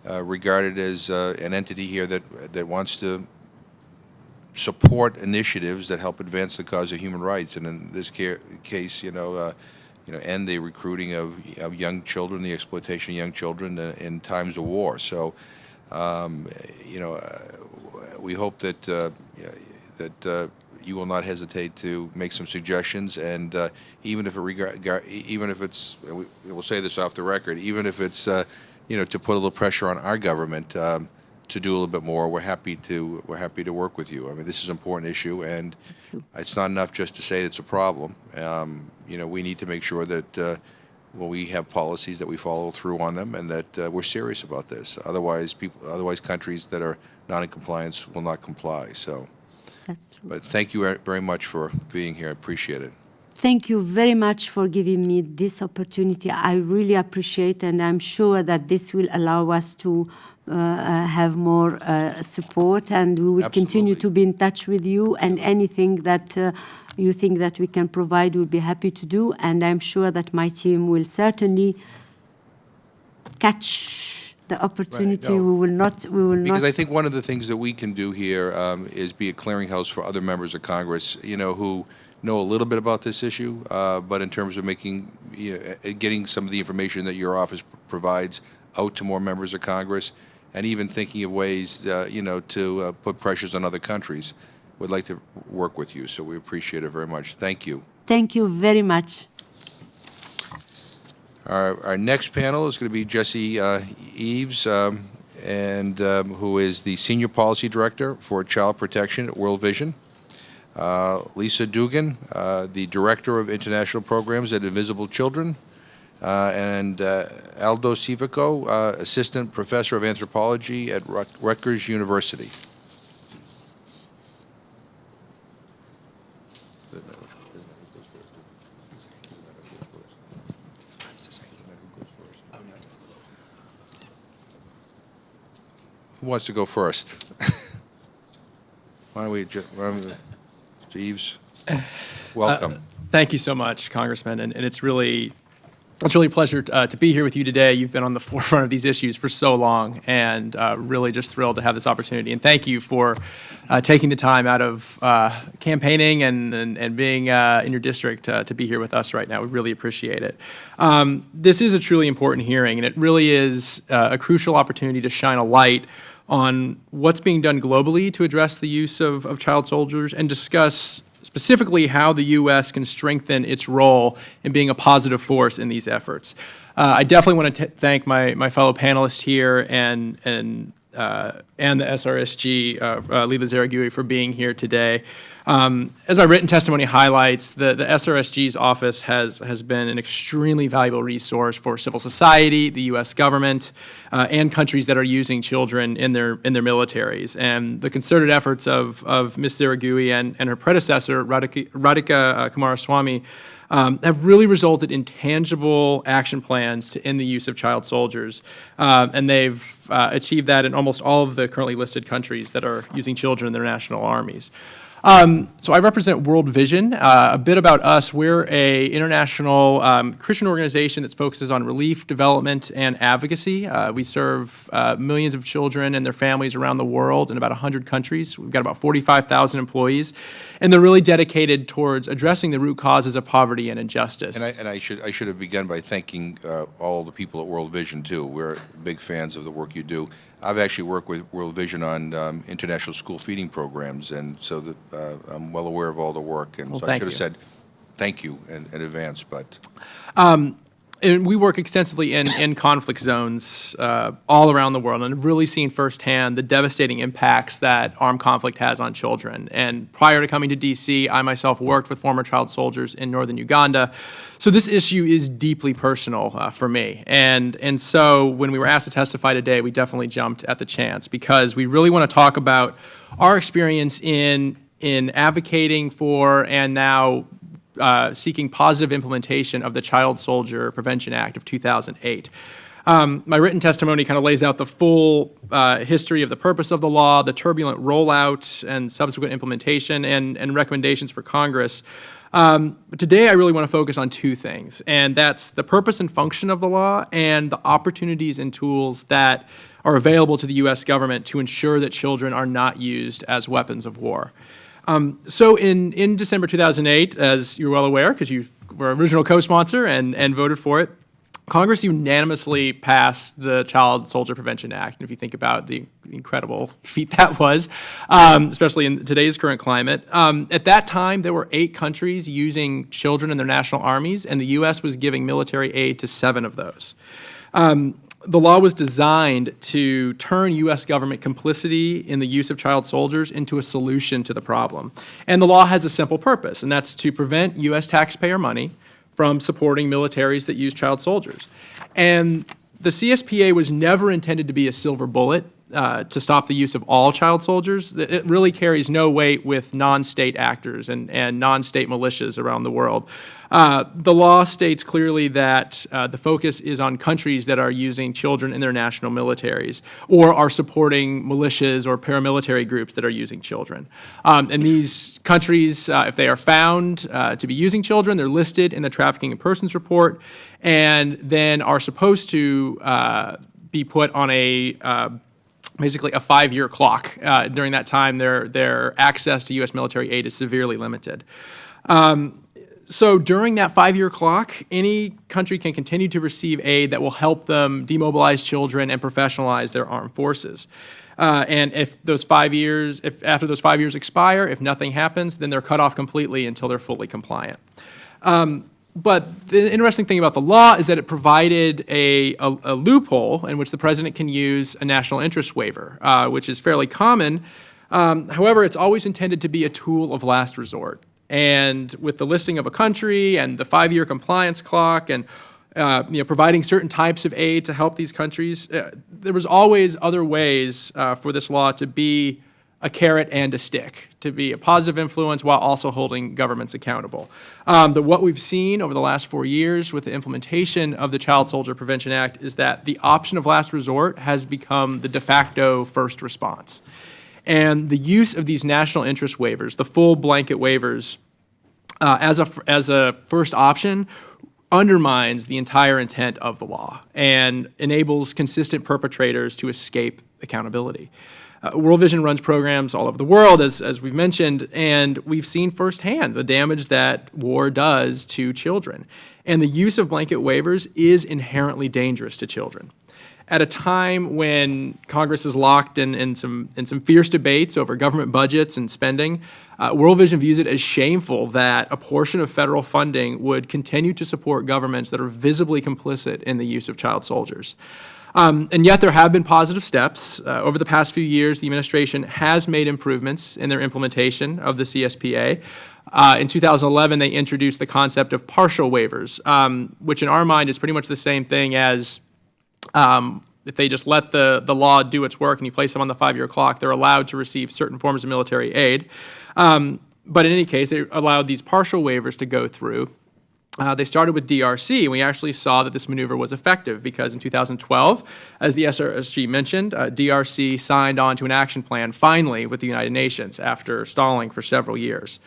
regarded as an entity here that wants to support initiatives that help advance the cause of human rights, and in this case, end the recruiting of young children, the exploitation of young children in times of war. So, we hope that you will not hesitate to make some suggestions, and even if it's, we'll say this off the record, even if it's to put a little pressure on our government to do a little bit more, we're happy to work with you. I mean, this is an important issue, and it's not enough just to say it's a problem. We need to make sure that we have policies that we follow through on them, and that we're serious about this. Otherwise, countries that are not in compliance will not comply. So, That's true. but thank you very much for being here. I appreciate it. Thank you very much for giving me this opportunity. I really appreciate, and I'm sure that this will allow us to have more support, and we will continue to be in touch with you, and anything that you think that we can provide, we'll be happy to do, and I'm sure that my team will certainly catch the opportunity. Right, no. We will not. Because I think one of the things that we can do here is be a clearinghouse for other members of Congress, who know a little bit about this issue, but in terms of getting some of the information that your office provides out to more members of Congress, and even thinking of ways, to put pressures on other countries. We'd like to work with you, so we appreciate it very much. Thank you. Thank you very much. Our next panel is going to be Jesse Eves, who is the Senior Policy Director for Child Protection at World Vision. Lisa Dugan, the Director of International Programs at Invisible Children. And Aldo Civico, Assistant Professor of Anthropology at Rutgers University. Who wants to go first? Why don't we, Eves? Welcome. Thank you so much, Congressman, and it's really a pleasure to be here with you today. You've been on the forefront of these issues for so long, and really just thrilled to have this opportunity. And thank you for taking the time out of campaigning and being in your district to be here with us right now. We really appreciate it. This is a truly important hearing, and it really is a crucial opportunity to shine a light on what's being done globally to address the use of child soldiers, and discuss specifically how the U.S. can strengthen its role in being a positive force in these efforts. I definitely want to thank my fellow panelists here and the SRSG, Leila Zaragui, for being here today. As my written testimony highlights, the SRSG's office has been an extremely valuable resource for civil society, the U.S. government, and countries that are using children in their militaries. And the concerted efforts of Ms. Zaragui and her predecessor, Radhika Kumaraswamy, have really resulted in tangible action plans to end the use of child soldiers. And they've achieved that in almost all of the currently listed countries that are using children in their national armies. So I represent World Vision. A bit about us: we're an international Christian organization that focuses on relief, development, and advocacy. We serve millions of children and their families around the world in about 100 countries. We've got about 45,000 employees, and they're really dedicated towards addressing the root causes of poverty and injustice. And I should have begun by thanking all the people at World Vision too. We're big fans of the work you do. I've actually worked with World Vision on international school feeding programs, and so that I'm well aware of all the work, and Well, so I thank should have you. said thank you in advance, but And we work extensively in conflict zones all around the world and have really seen firsthand the devastating impacts that armed conflict has on children. And prior to coming to D.C., I myself worked with former child soldiers in northern Uganda. So this issue is deeply personal for me. And so when we were asked to testify today, we definitely jumped at the chance because we really want to talk about our experience in advocating for and now seeking positive implementation of the Child Soldier Prevention Act of 2008. My written testimony kind of lays out the full history of the purpose of the law, the turbulent rollout and subsequent implementation, and recommendations for Congress. But today I really want to focus on two things, and that's the purpose and function of the law and the opportunities and tools that are available to the U.S. government to ensure that children are not used as weapons of war. So in December 2008, as you're well aware, because you were original co-sponsor and voted for it, Congress unanimously passed the Child Soldier Prevention Act. And if you think about the incredible feat that was, especially in today's current climate, at that time there were 8 countries using children in their national armies, and the U.S. was giving military aid to 7 of those. The law was designed to turn U.S. government complicity in the use of child soldiers into a solution to the problem. And the law has a simple purpose, and that's to prevent U.S. taxpayer money from supporting militaries that use child soldiers. And the CSPA was never intended to be a silver bullet to stop the use of all child soldiers. It really carries no weight with non-state actors and non-state militias around the world. The law states clearly that the focus is on countries that are using children in their national militaries or are supporting militias or paramilitary groups that are using children. And these countries, if they are found to be using children, they're listed in the Trafficking in Persons report and then are supposed to be put on basically a 5-year clock. During that time, their access to U.S. military aid is severely limited. So during that 5-year clock, any country can continue to receive aid that will help them demobilize children and professionalize their armed forces. And if after those 5 years expire, if nothing happens, then they're cut off completely until they're fully compliant. But the interesting thing about the law is that it provided a loophole in which the president can use a national interest waiver, which is fairly common. However, it's always intended to be a tool of last resort. And with the listing of a country and the 5-year compliance clock and providing certain types of aid to help these countries, there was always other ways for this law to be a carrot and a stick, to be a positive influence while also holding governments accountable. What we've seen over the last 4 years with the implementation of the Child Soldier Prevention Act is that the option of last resort has become the de facto first response. And the use of these national interest waivers, the full blanket waivers, as a first option undermines the entire intent of the law and enables consistent perpetrators to escape accountability. World Vision runs programs all over the world, as we've mentioned, and we've seen firsthand the damage that war does to children. And the use of blanket waivers is inherently dangerous to children. At a time when Congress is locked in some fierce debates over government budgets and spending, World Vision views it as shameful that a portion of federal funding would continue to support governments that are visibly complicit in the use of child soldiers. And yet there have been positive steps. Over the past few years, the administration has made improvements in their implementation of the CSPA. In 2011, they introduced the concept of partial waivers, which in our mind is pretty much the same thing as if they just let the law do its work and you place them on the 5-year clock, they're allowed to receive certain forms of military aid. But in any case, they allowed these partial waivers to go through. They started with DRC, and we actually saw that this maneuver was effective because in 2012, as the SRSG mentioned, DRC signed on to an action plan finally with the United Nations after stalling for several years.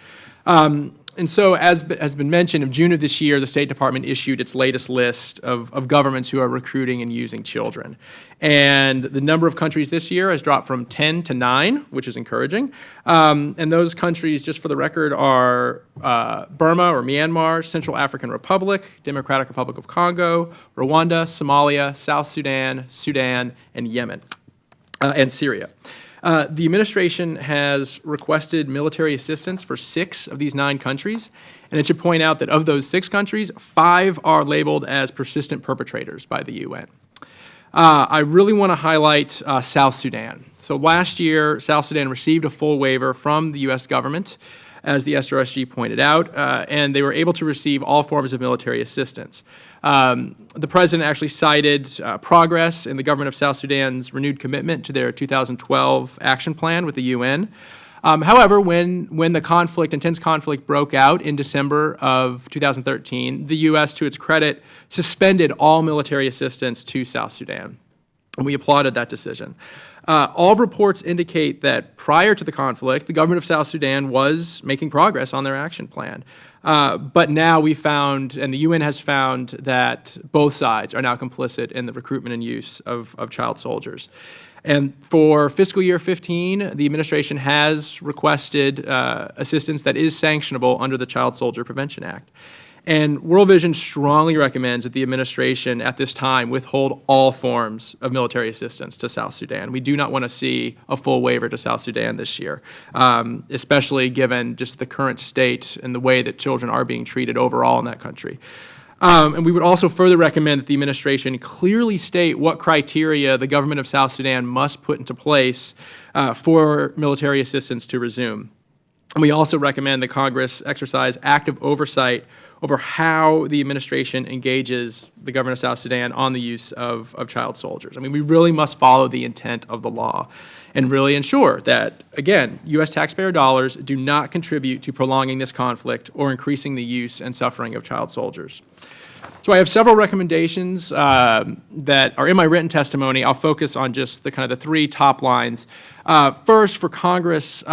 And so, as has been mentioned, in June of this year, the State Department issued its latest list of governments who are recruiting and using children. And the number of countries this year has dropped from 10 to 9, which is encouraging. And those countries, just for the record, are Burma or Myanmar, Central African Republic, Democratic Republic of Congo, Rwanda, Somalia, South Sudan, Sudan, and Yemen, and Syria. The administration has requested military assistance for 6 of these 9 countries, and it should point out that of those 6 countries, 5 are labeled as persistent perpetrators by the UN. I really want to highlight South Sudan. So last year, South Sudan received a full waiver from the U.S. government, as the SRSG pointed out, and they were able to receive all forms of military assistance. The president actually cited progress in the government of South Sudan's renewed commitment to their 2012 action plan with the UN. However, when the intense conflict broke out in December of 2013, the U.S., to its credit, suspended all military assistance to South Sudan. And we applauded that decision. All reports indicate that prior to the conflict, the government of South Sudan was making progress on their action plan. But now we found, and the UN has found, that both sides are now complicit in the recruitment and use of child soldiers. And for fiscal year 15, the administration has requested assistance that is sanctionable under the Child Soldier Prevention Act. And World Vision strongly recommends that the administration at this time withhold all forms of military assistance to South Sudan. We do not want to see a full waiver to South Sudan this year, especially given just the current state and the way that children are being treated overall in that country. And we would also further recommend that the administration clearly state what criteria the government of South Sudan must put into place for military assistance to resume. And we also recommend that Congress exercise active oversight over how the administration engages the government of South Sudan on the use of child soldiers. I mean, we really must follow the intent of the law and really ensure that, again, U.S. taxpayer dollars do not contribute to prolonging this conflict or increasing the use and suffering of child soldiers. So I have several recommendations that are in my written testimony. I'll focus on just the kind of the 3 top lines. First, for Congress,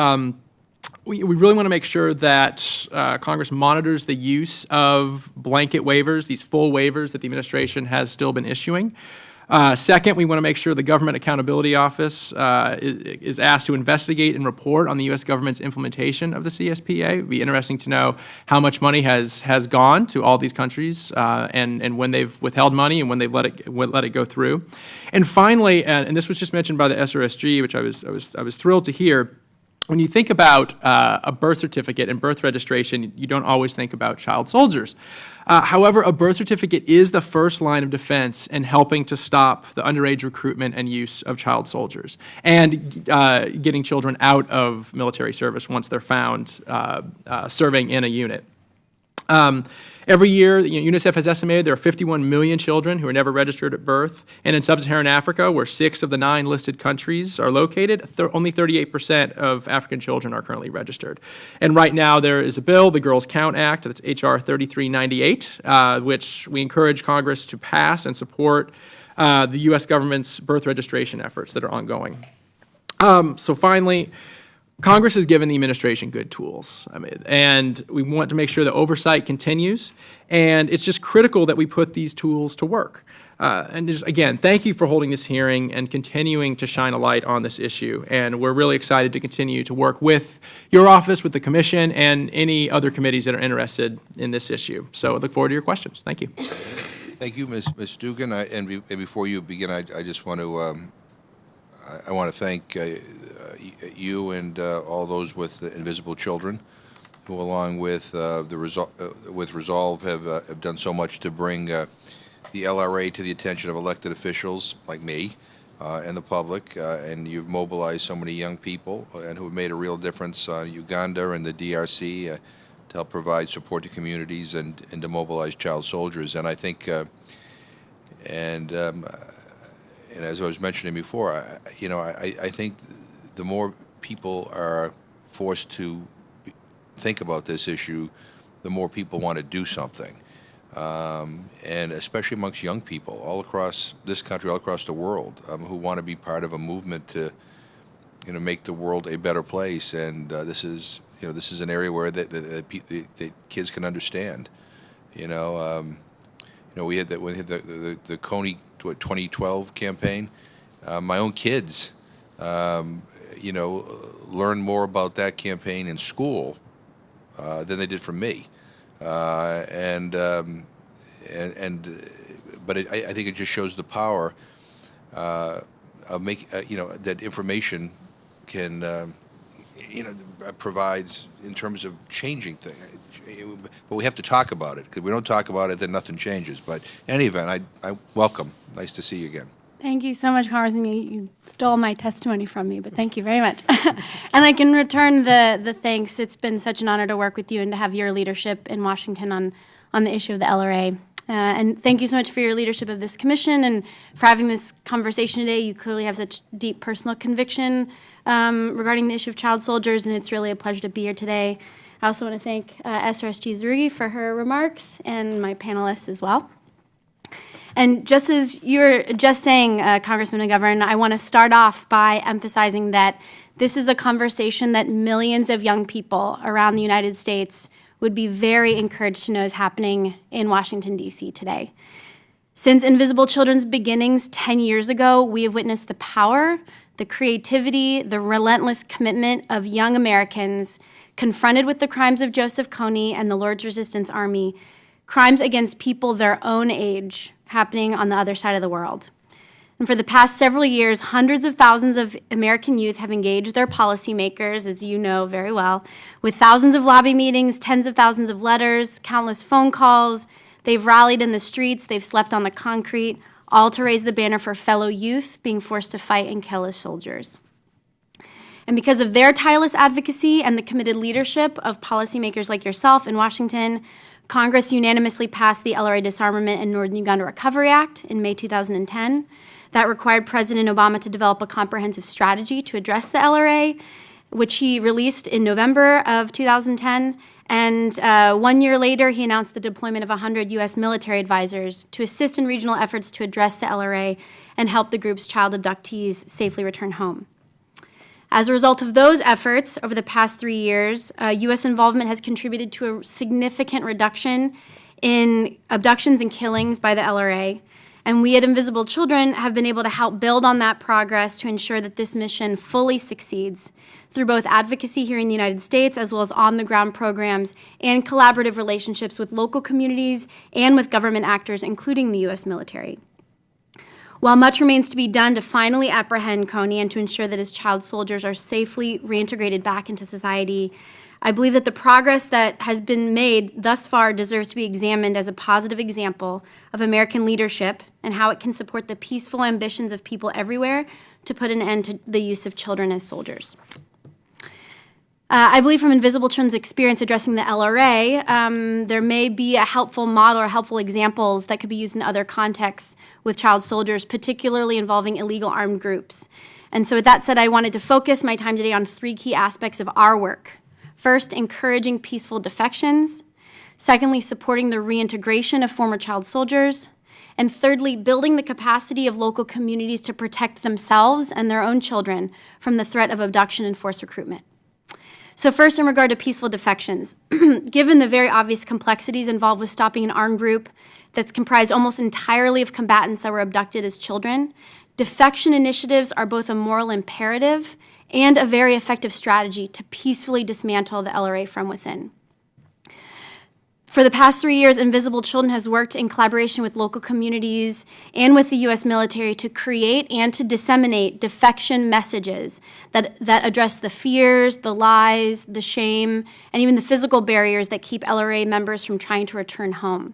we really want to make sure that Congress monitors the use of blanket waivers, these full waivers that the administration has still been issuing. Second, we want to make sure the Government Accountability Office is asked to investigate and report on the U.S. government's implementation of the CSPA. It would be interesting to know how much money has gone to all these countries and when they've withheld money and when they've let it go through. And finally, and this was just mentioned by the SRSG, which I was thrilled to hear. When you think about a birth certificate and birth registration, you don't always think about child soldiers. However, a birth certificate is the first line of defense in helping to stop the underage recruitment and use of child soldiers and getting children out of military service once they're found serving in a unit. Every year, UNICEF has estimated there are 51 million children who are never registered at birth. And in sub-Saharan Africa, where 6 of the 9 listed countries are located, only 38% of African children are currently registered. And right now, there is a bill, the Girls Count Act, that's H.R. 3398, which we encourage Congress to pass and support the U.S. government's birth registration efforts that are ongoing. So finally, Congress has given the administration good tools, and we want to make sure that oversight continues, and it's just critical that we put these tools to work. And just, again, thank you for holding this hearing and continuing to shine a light on this issue, and we're really excited to continue to work with your office, with the Commission, and any other committees that are interested in this issue. So I look forward to your questions. Thank you. Thank you, Ms. Dugan. And before you begin, I just want to I want to thank you and all those with invisible children, who, along with with Resolve, have done so much to bring the LRA to the attention of elected officials like me and the public. And you've mobilized so many young people and who have made a real difference in Uganda and the DRC to help provide support to communities and to mobilize child soldiers. And I think, and as I was mentioning before, I think the more people are forced to think about this issue, the more people want to do something. And especially amongst young people all across this country, all across the world, who want to be part of a movement to, make the world a better place. And this is an area where the kids can understand. We had the Coney 2012 campaign. My own kids, learned more about that campaign in school than they did from me. But I think it just shows the power of making, that information provides in terms of changing things. But we have to talk about it, because if we don't talk about it, then nothing changes. But in any event, I welcome. Nice to see you again. Thank you so much, Congressman. You stole my testimony from me, but thank you very much. And I can return the thanks. It's been such an honor to work with you and to have your leadership in Washington on the issue of the LRA. And thank you so much for your leadership of this commission and for having this conversation today. You clearly have such deep personal conviction regarding the issue of child soldiers, and it's really a pleasure to be here today. I also want to thank SRSG Zerugi for her remarks and my panelists as well. And just as you were just saying, Congressman McGovern, I want to start off by emphasizing that this is a conversation that millions of young people around the United States would be very encouraged to know is happening in Washington, D.C. today. Since Invisible Children's beginnings 10 years ago, we have witnessed the power, the creativity, the relentless commitment of young Americans confronted with the crimes of Joseph Kony and the Lord's Resistance Army, crimes against people their own age happening on the other side of the world. And for the past several years, hundreds of thousands of American youth have engaged their policymakers, as you know very well, with thousands of lobby meetings, tens of thousands of letters, countless phone calls. They've rallied in the streets, they've slept on the concrete, all to raise the banner for fellow youth being forced to fight and kill as soldiers. And because of their tireless advocacy and the committed leadership of policymakers like yourself in Washington, Congress unanimously passed the LRA Disarmament and Northern Uganda Recovery Act in May 2010. That required President Obama to develop a comprehensive strategy to address the LRA, which he released in November of 2010. And 1 year later, he announced the deployment of 100 U.S. military advisors to assist in regional efforts to address the LRA and help the group's child abductees safely return home. As a result of those efforts over the past 3 years, U.S. involvement has contributed to a significant reduction in abductions and killings by the LRA. And we at Invisible Children have been able to help build on that progress to ensure that this mission fully succeeds through both advocacy here in the United States as well as on-the-ground programs and collaborative relationships with local communities and with government actors, including the U.S. military. While much remains to be done to finally apprehend Kony and to ensure that his child soldiers are safely reintegrated back into society, I believe that the progress that has been made thus far deserves to be examined as a positive example of American leadership and how it can support the peaceful ambitions of people everywhere to put an end to the use of children as soldiers. I believe from Invisible Children's experience addressing the LRA, there may be a helpful model or helpful examples that could be used in other contexts with child soldiers, particularly involving illegal armed groups. And so with that said, I wanted to focus my time today on 3 key aspects of our work. First, encouraging peaceful defections. Secondly, supporting the reintegration of former child soldiers. And thirdly, building the capacity of local communities to protect themselves and their own children from the threat of abduction and forced recruitment. So first, in regard to peaceful defections, given the very obvious complexities involved with stopping an armed group that's comprised almost entirely of combatants that were abducted as children, defection initiatives are both a moral imperative and a very effective strategy to peacefully dismantle the LRA from within. For the past 3 years, Invisible Children has worked in collaboration with local communities and with the U.S. military to create and to disseminate defection messages that address the fears, the lies, the shame, and even the physical barriers that keep LRA members from trying to return home.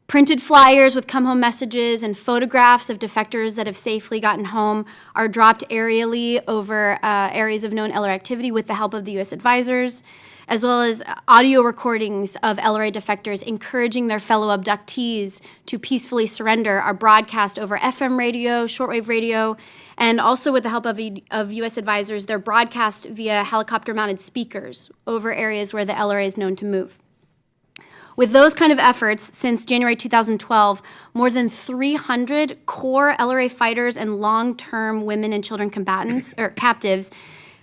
Printed flyers with come-home messages and photographs of defectors that have safely gotten home are dropped aerially over areas of known LRA activity with the help of the U.S. advisors, as well as audio recordings of LRA defectors encouraging their fellow abductees to peacefully surrender are broadcast over FM radio, shortwave radio, and also with the help of U.S. advisors, they're broadcast via helicopter-mounted speakers over areas where the LRA is known to move. With those kind of efforts, since January 2012, more than 300 core LRA fighters and long-term women and children combatants, or captives,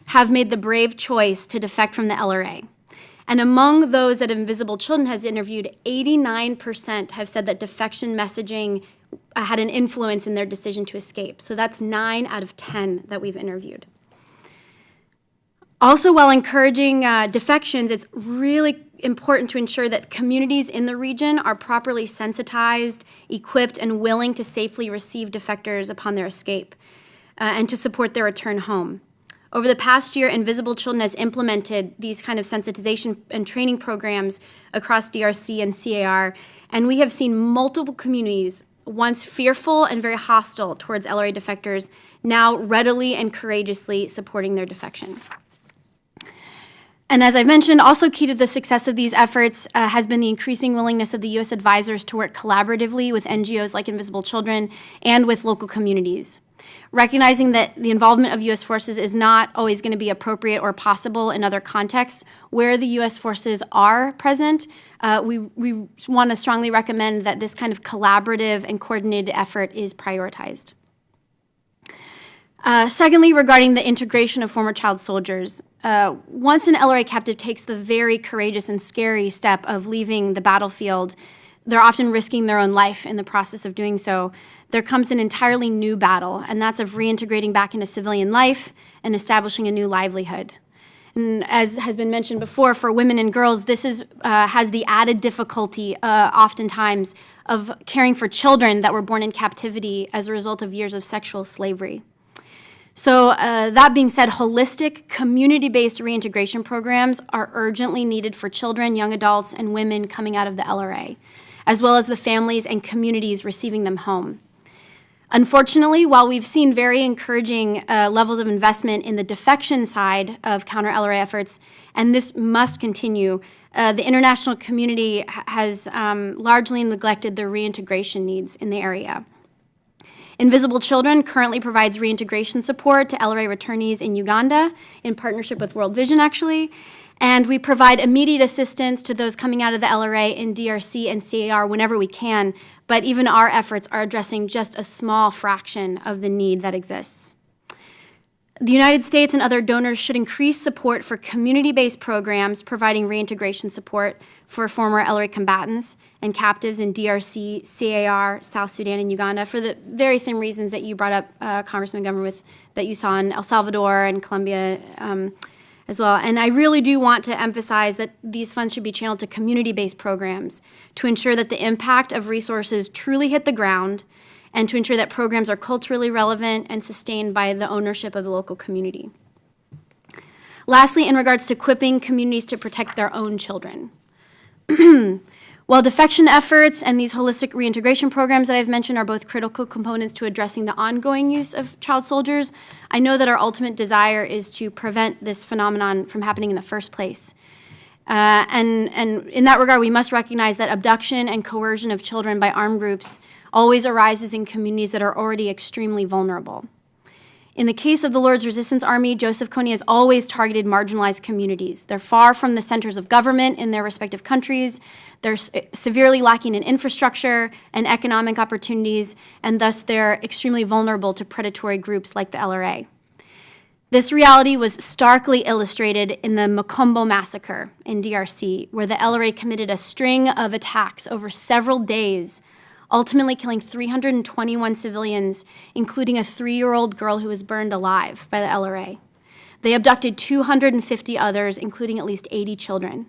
have made the brave choice to defect from the LRA. And among those that Invisible Children has interviewed, 89% have said that defection messaging had an influence in their decision to escape. So that's 9 out of 10 that we've interviewed. Also, while encouraging defections, it's really important to ensure that communities in the region are properly sensitized, equipped, and willing to safely receive defectors upon their escape and to support their return home. Over the past year, Invisible Children has implemented these kind of sensitization and training programs across DRC and CAR, and we have seen multiple communities, once fearful and very hostile towards LRA defectors, now readily and courageously supporting their defection. And as I've mentioned, also key to the success of these efforts has been the increasing willingness of the U.S. advisors to work collaboratively with NGOs like Invisible Children and with local communities. Recognizing that the involvement of U.S. forces is not always going to be appropriate or possible in other contexts, where the U.S. forces are present, we want to strongly recommend that this kind of collaborative and coordinated effort is prioritized. Secondly, regarding the integration of former child soldiers, once an LRA captive takes the very courageous and scary step of leaving the battlefield, they're often risking their own life in the process of doing so. There comes an entirely new battle, and that's of reintegrating back into civilian life and establishing a new livelihood. And as has been mentioned before, for women and girls, this has the added difficulty oftentimes of caring for children that were born in captivity as a result of years of sexual slavery. So that being said, holistic, community-based reintegration programs are urgently needed for children, young adults, and women coming out of the LRA, as well as the families and communities receiving them home. Unfortunately, while we've seen very encouraging levels of investment in the defection side of counter-LRA efforts, and this must continue, the international community has largely neglected the reintegration needs in the area. Invisible Children currently provides reintegration support to LRA returnees in Uganda in partnership with World Vision, actually, and we provide immediate assistance to those coming out of the LRA in DRC and CAR whenever we can, but even our efforts are addressing just a small fraction of the need that exists. The United States and other donors should increase support for community-based programs providing reintegration support for former LRA combatants and captives in DRC, CAR, South Sudan, and Uganda for the very same reasons that you brought up, Congressman Gummer, that you saw in El Salvador and Colombia as well. And I really do want to emphasize that these funds should be channeled to community-based programs to ensure that the impact of resources truly hit the ground and to ensure that programs are culturally relevant and sustained by the ownership of the local community. Lastly, in regards to equipping communities to protect their own children. While defection efforts and these holistic reintegration programs that I've mentioned are both critical components to addressing the ongoing use of child soldiers, I know that our ultimate desire is to prevent this phenomenon from happening in the first place. And in that regard, we must recognize that abduction and coercion of children by armed groups always arises in communities that are already extremely vulnerable. In the case of the Lord's Resistance Army, Joseph Kony has always targeted marginalized communities. They're far from the centers of government in their respective countries. They're severely lacking in infrastructure and economic opportunities, and thus they're extremely vulnerable to predatory groups like the LRA. This reality was starkly illustrated in the Mukombo massacre in DRC, where the LRA committed a string of attacks over several days, ultimately killing 321 civilians, including a 3-year-old girl who was burned alive by the LRA. They abducted 250 others, including at least 80 children.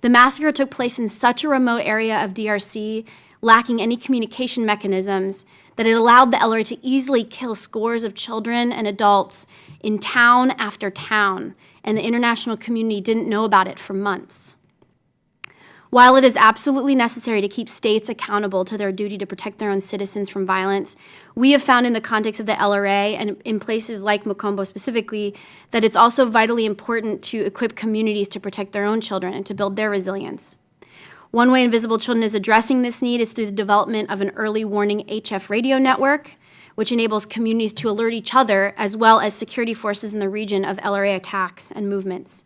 The massacre took place in such a remote area of DRC, lacking any communication mechanisms, that it allowed the LRA to easily kill scores of children and adults in town after town, and the international community didn't know about it for months. While it is absolutely necessary to keep states accountable to their duty to protect their own citizens from violence, we have found in the context of the LRA and in places like Mukombo specifically that it's also vitally important to equip communities to protect their own children and to build their resilience. One way Invisible Children is addressing this need is through the development of an early warning HF radio network, which enables communities to alert each other as well as security forces in the region of LRA attacks and movements.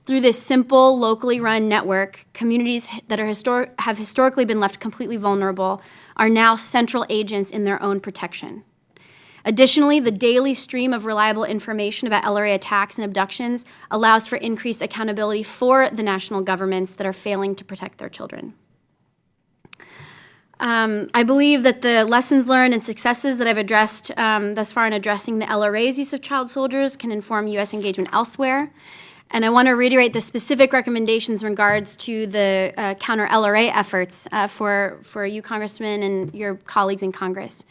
Through this simple, locally run network, communities that have historically been left completely vulnerable are now central agents in their own protection. Additionally, the daily stream of reliable information about LRA attacks and abductions allows for increased accountability for the national governments that are failing to protect their children. I believe that the lessons learned and successes that I've addressed thus far in addressing the LRA's use of child soldiers can inform U.S. engagement elsewhere. And I want to reiterate the specific recommendations in regards to the counter-LRA efforts for you, Congressman, and your colleagues in Congress.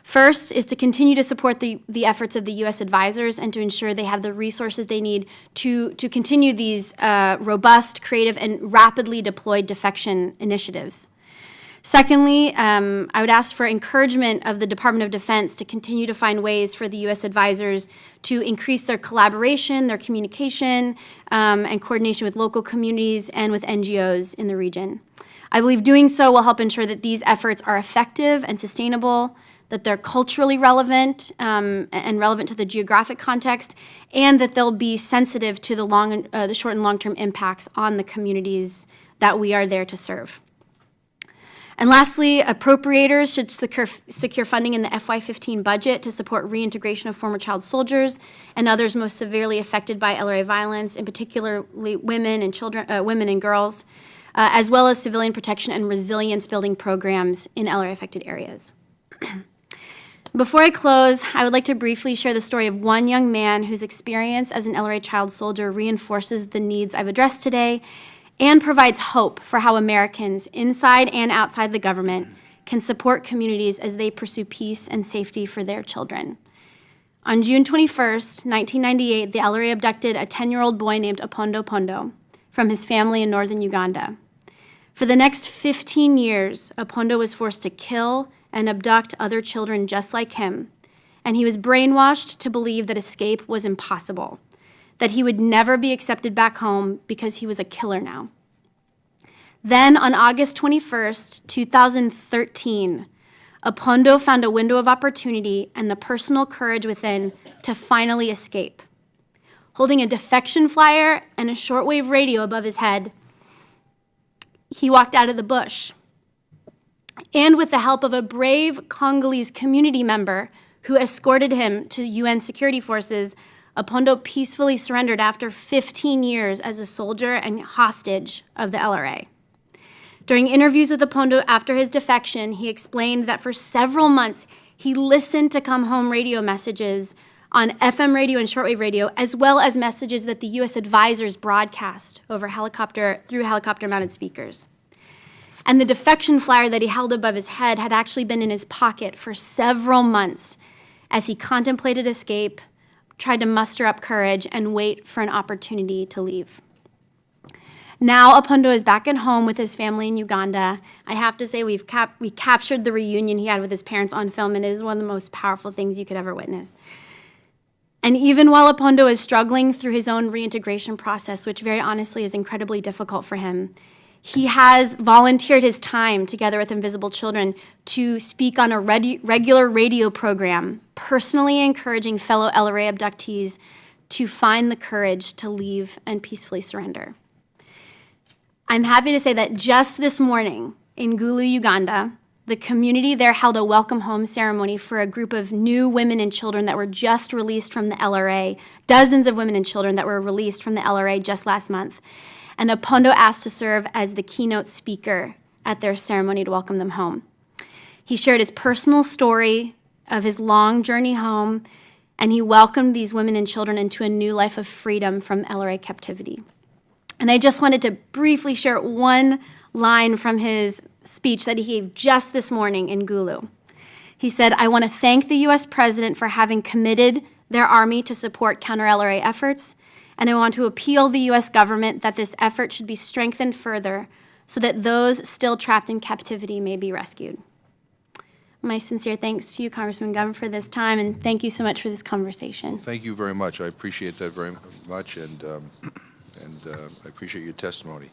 First is to continue to support the efforts of the U.S. advisors and to ensure they have the resources they need to continue these robust, creative, and rapidly deployed defection initiatives. Secondly, I would ask for encouragement of the Department of Defense to continue to find ways for the U.S. advisors to increase their collaboration, their communication, and coordination with local communities and with NGOs in the region. I believe doing so will help ensure that these efforts are effective and sustainable, that they're culturally relevant and relevant to the geographic context, and that they'll be sensitive to the short and long-term impacts on the communities that we are there to serve. And lastly, appropriators should secure funding in the FY15 budget to support reintegration of former child soldiers and others most severely affected by LRA violence, in particular women and children, women and girls, as well as civilian protection and resilience building programs in LRA-affected areas. Before I close, I would like to briefly share the story of one young man whose experience as an LRA child soldier reinforces the needs I've addressed today and provides hope for how Americans inside and outside the government can support communities as they pursue peace and safety for their children. On June 21st, 1998, the LRA abducted a 10-year-old boy named Opondo Pondo from his family in northern Uganda. For the next 15 years, Opondo was forced to kill and abduct other children just like him, and he was brainwashed to believe that escape was impossible, that he would never be accepted back home because he was a killer now. Then, on August 21st, 2013, Opondo found a window of opportunity and the personal courage within to finally escape. Holding a defection flyer and a shortwave radio above his head, he walked out of the bush. And with the help of a brave Congolese community member who escorted him to UN security forces, Opondo peacefully surrendered after 15 years as a soldier and hostage of the LRA. During interviews with Opondo after his defection, he explained that for several months he listened to come home radio messages on FM radio and shortwave radio, as well as messages that the U.S. advisors broadcast over through helicopter-mounted speakers. And the defection flyer that he held above his head had actually been in his pocket for several months as he contemplated escape, tried to muster up courage, and wait for an opportunity to leave. Now Opondo is back at home with his family in Uganda. I have to say we captured the reunion he had with his parents on film, and it is one of the most powerful things you could ever witness. And even while Opondo is struggling through his own reintegration process, which very honestly is incredibly difficult for him, he has volunteered his time together with Invisible Children to speak on a regular radio program, personally encouraging fellow LRA abductees to find the courage to leave and peacefully surrender. I'm happy to say that just this morning in Gulu, Uganda, the community there held a welcome home ceremony for a group of new women and children that were just released from the LRA, dozens of women and children that were released from the LRA just last month. And Opondo asked to serve as the keynote speaker at their ceremony to welcome them home. He shared his personal story of his long journey home, and he welcomed these women and children into a new life of freedom from LRA captivity. And I just wanted to briefly share one line from his speech that he gave just this morning in Gulu. He said, "I want to thank the U.S. President for having committed their army to support counter-LRA efforts, and I want to appeal the U.S. government that this effort should be strengthened further so that those still trapped in captivity may be rescued." My sincere thanks to you, Congressman Gunn, for this time, and thank you so much for this conversation. Thank you very much. I appreciate that very much, and I appreciate your testimony.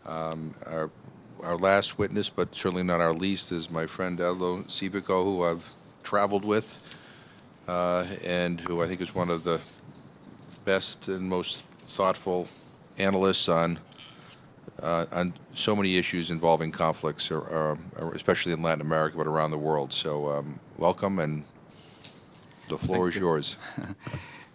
Our last witness, but certainly not our least, is my friend Aldo Civico, who I've traveled with, and who I think is one of the best and most thoughtful analysts on so many issues involving conflicts, especially in Latin America, but around the world. So welcome, and the floor is yours.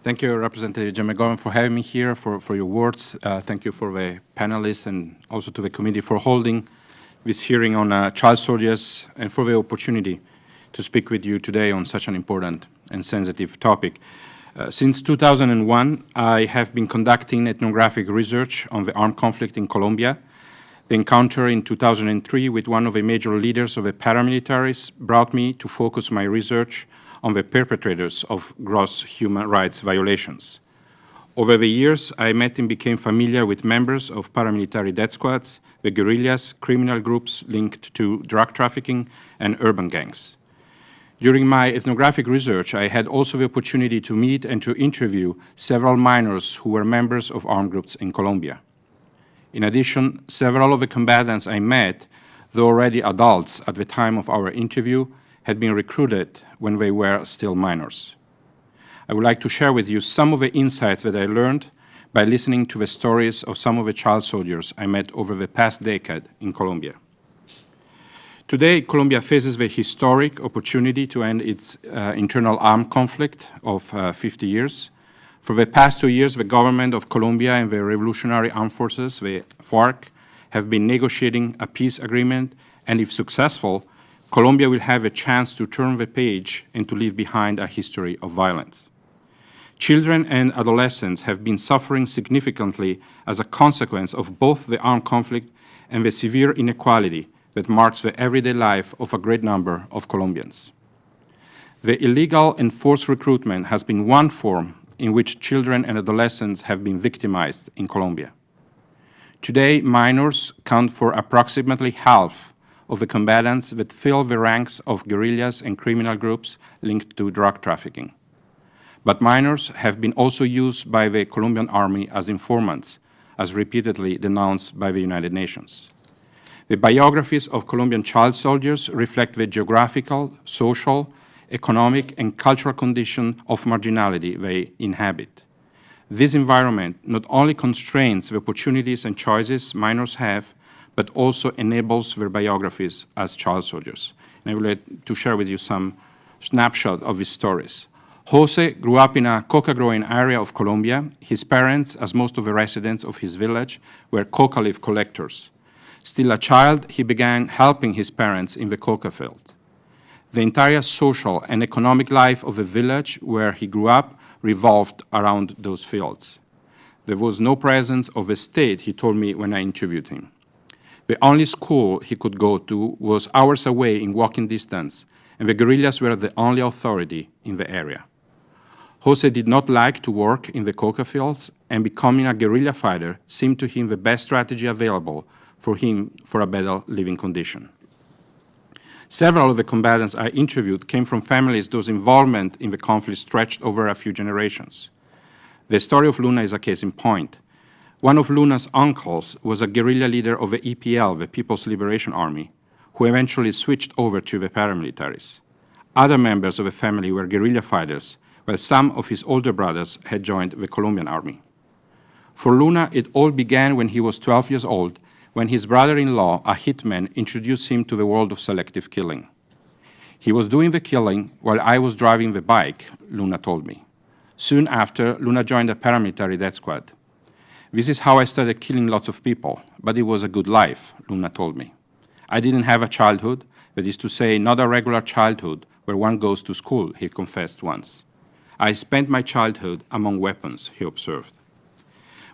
Thank you, Representative Jim McGovern, for having me here, for your words. Thank you for the panelists and also to the committee for holding this hearing on child soldiers and for the opportunity to speak with you today on such an important and sensitive topic. Since 2001, I have been conducting ethnographic research on the armed conflict in Colombia, The encounter in 2003 with one of the major leaders of the paramilitaries brought me to focus my research on the perpetrators of gross human rights violations. Over the years, I met and became familiar with members of paramilitary death squads, the guerrillas, criminal groups linked to drug trafficking, and urban gangs. During my ethnographic research, I had also the opportunity to meet and to interview several minors who were members of armed groups in Colombia. In addition, several of the combatants I met, though already adults at the time of our interview, had been recruited when they were still minors. I would like to share with you some of the insights that I learned by listening to the stories of some of the child soldiers I met over the past decade in Colombia. Today, Colombia faces the historic opportunity to end its internal armed conflict of 50 years. For the past 2 years, the government of Colombia and the Revolutionary Armed Forces, the FARC, have been negotiating a peace agreement, and if successful, Colombia will have a chance to turn the page and to leave behind a history of violence. Children and adolescents have been suffering significantly as a consequence of both the armed conflict and the severe inequality that marks the everyday life of a great number of Colombians. The illegal and forced recruitment has been one form in which children and adolescents have been victimized in Colombia. Today, minors count for approximately half of the combatants that fill the ranks of guerrillas and criminal groups linked to drug trafficking. But minors have been also used by the Colombian army as informants, as repeatedly denounced by the United Nations. The biographies of Colombian child soldiers reflect the geographical, social, economic, and cultural condition of marginality they inhabit. This environment not only constrains the opportunities and choices minors have, but also enables their biographies as child soldiers. And I would like to share with you some snapshot of these stories. Jose grew up in a coca-growing area of Colombia. His parents, as most of the residents of his village, were coca leaf collectors. Still a child, he began helping his parents in the coca field. The entire social and economic life of the village where he grew up revolved around those fields. There was no presence of the state, he told me when I interviewed him. The only school he could go to was hours away in walking distance, and the guerrillas were the only authority in the area. Jose did not like to work in the coca fields, and becoming a guerrilla fighter seemed to him the best strategy available for him for a better living condition. Several of the combatants I interviewed came from families whose involvement in the conflict stretched over a few generations. The story of Luna is a case in point. One of Luna's uncles was a guerrilla leader of the EPL, the People's Liberation Army, who eventually switched over to the paramilitaries. Other members of the family were guerrilla fighters, while some of his older brothers had joined the Colombian army. For Luna, it all began when he was 12 years old, when his brother-in-law, a hitman, introduced him to the world of selective killing. He was doing the killing while I was driving the bike, Luna told me. Soon after, Luna joined a paramilitary death squad. This is how I started killing lots of people, but it was a good life, Luna told me. I didn't have a childhood, that is to say, not a regular childhood where one goes to school, he confessed once. I spent my childhood among weapons, he observed.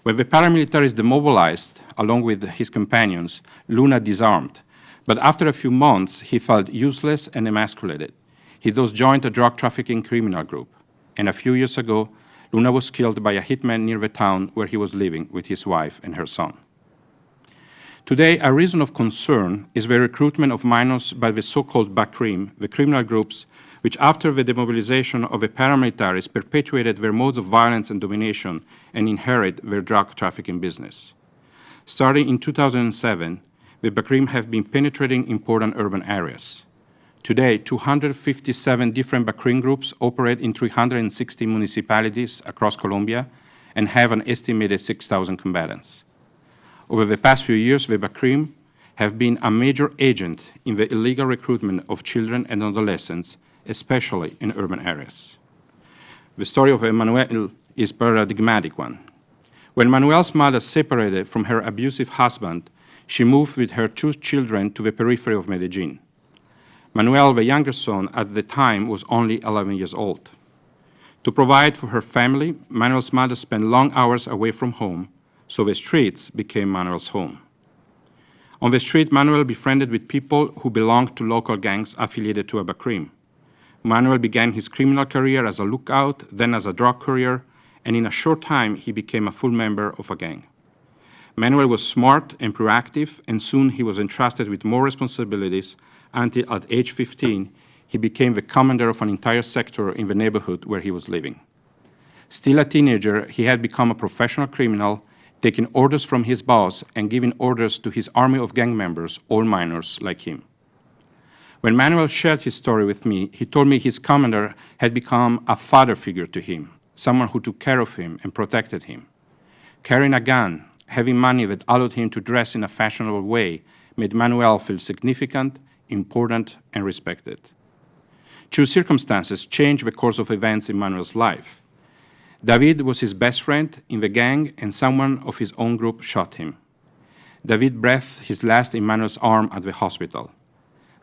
When the paramilitaries demobilized, along with his companions, Luna disarmed. But after a few months, he felt useless and emasculated. He thus joined a drug trafficking criminal group. And a few years ago, Luna was killed by a hitman near the town where he was living with his wife and her son. Today, a reason of concern is the recruitment of minors by the so-called Bakrim, the criminal groups which after the demobilization of the paramilitaries perpetuated their modes of violence and domination and inherit their drug trafficking business. Starting in 2007, the Bakrim have been penetrating important urban areas. Today, 257 different Bakrim groups operate in 360 municipalities across Colombia and have an estimated 6,000 combatants. Over the past few years, the Bakrim have been a major agent in the illegal recruitment of children and adolescents, especially in urban areas. The story of Emmanuel is a paradigmatic one. When Manuel's mother separated from her abusive husband, she moved with her 2 children to the periphery of Medellin. Manuel, the younger son, at the time was only 11 years old. To provide for her family, Manuel's mother spent long hours away from home, so the streets became Manuel's home. On the street, Manuel befriended with people who belonged to local gangs affiliated to Abu Bakr. Manuel began his criminal career as a lookout, then as a drug courier, and in a short time he became a full member of a gang. Manuel was smart and proactive, and soon he was entrusted with more responsibilities until at age 15 he became the commander of an entire sector in the neighborhood where he was living. Still a teenager, he had become a professional criminal, taking orders from his boss and giving orders to his army of gang members, all minors like him. When Manuel shared his story with me, he told me his commander had become a father figure to him, someone who took care of him and protected him. Carrying a gun, having money that allowed him to dress in a fashionable way, made Manuel feel significant, important, and respected. Two circumstances changed the course of events in Manuel's life. David was his best friend in the gang, and someone of his own group shot him. David breathed his last in Manuel's arm at the hospital.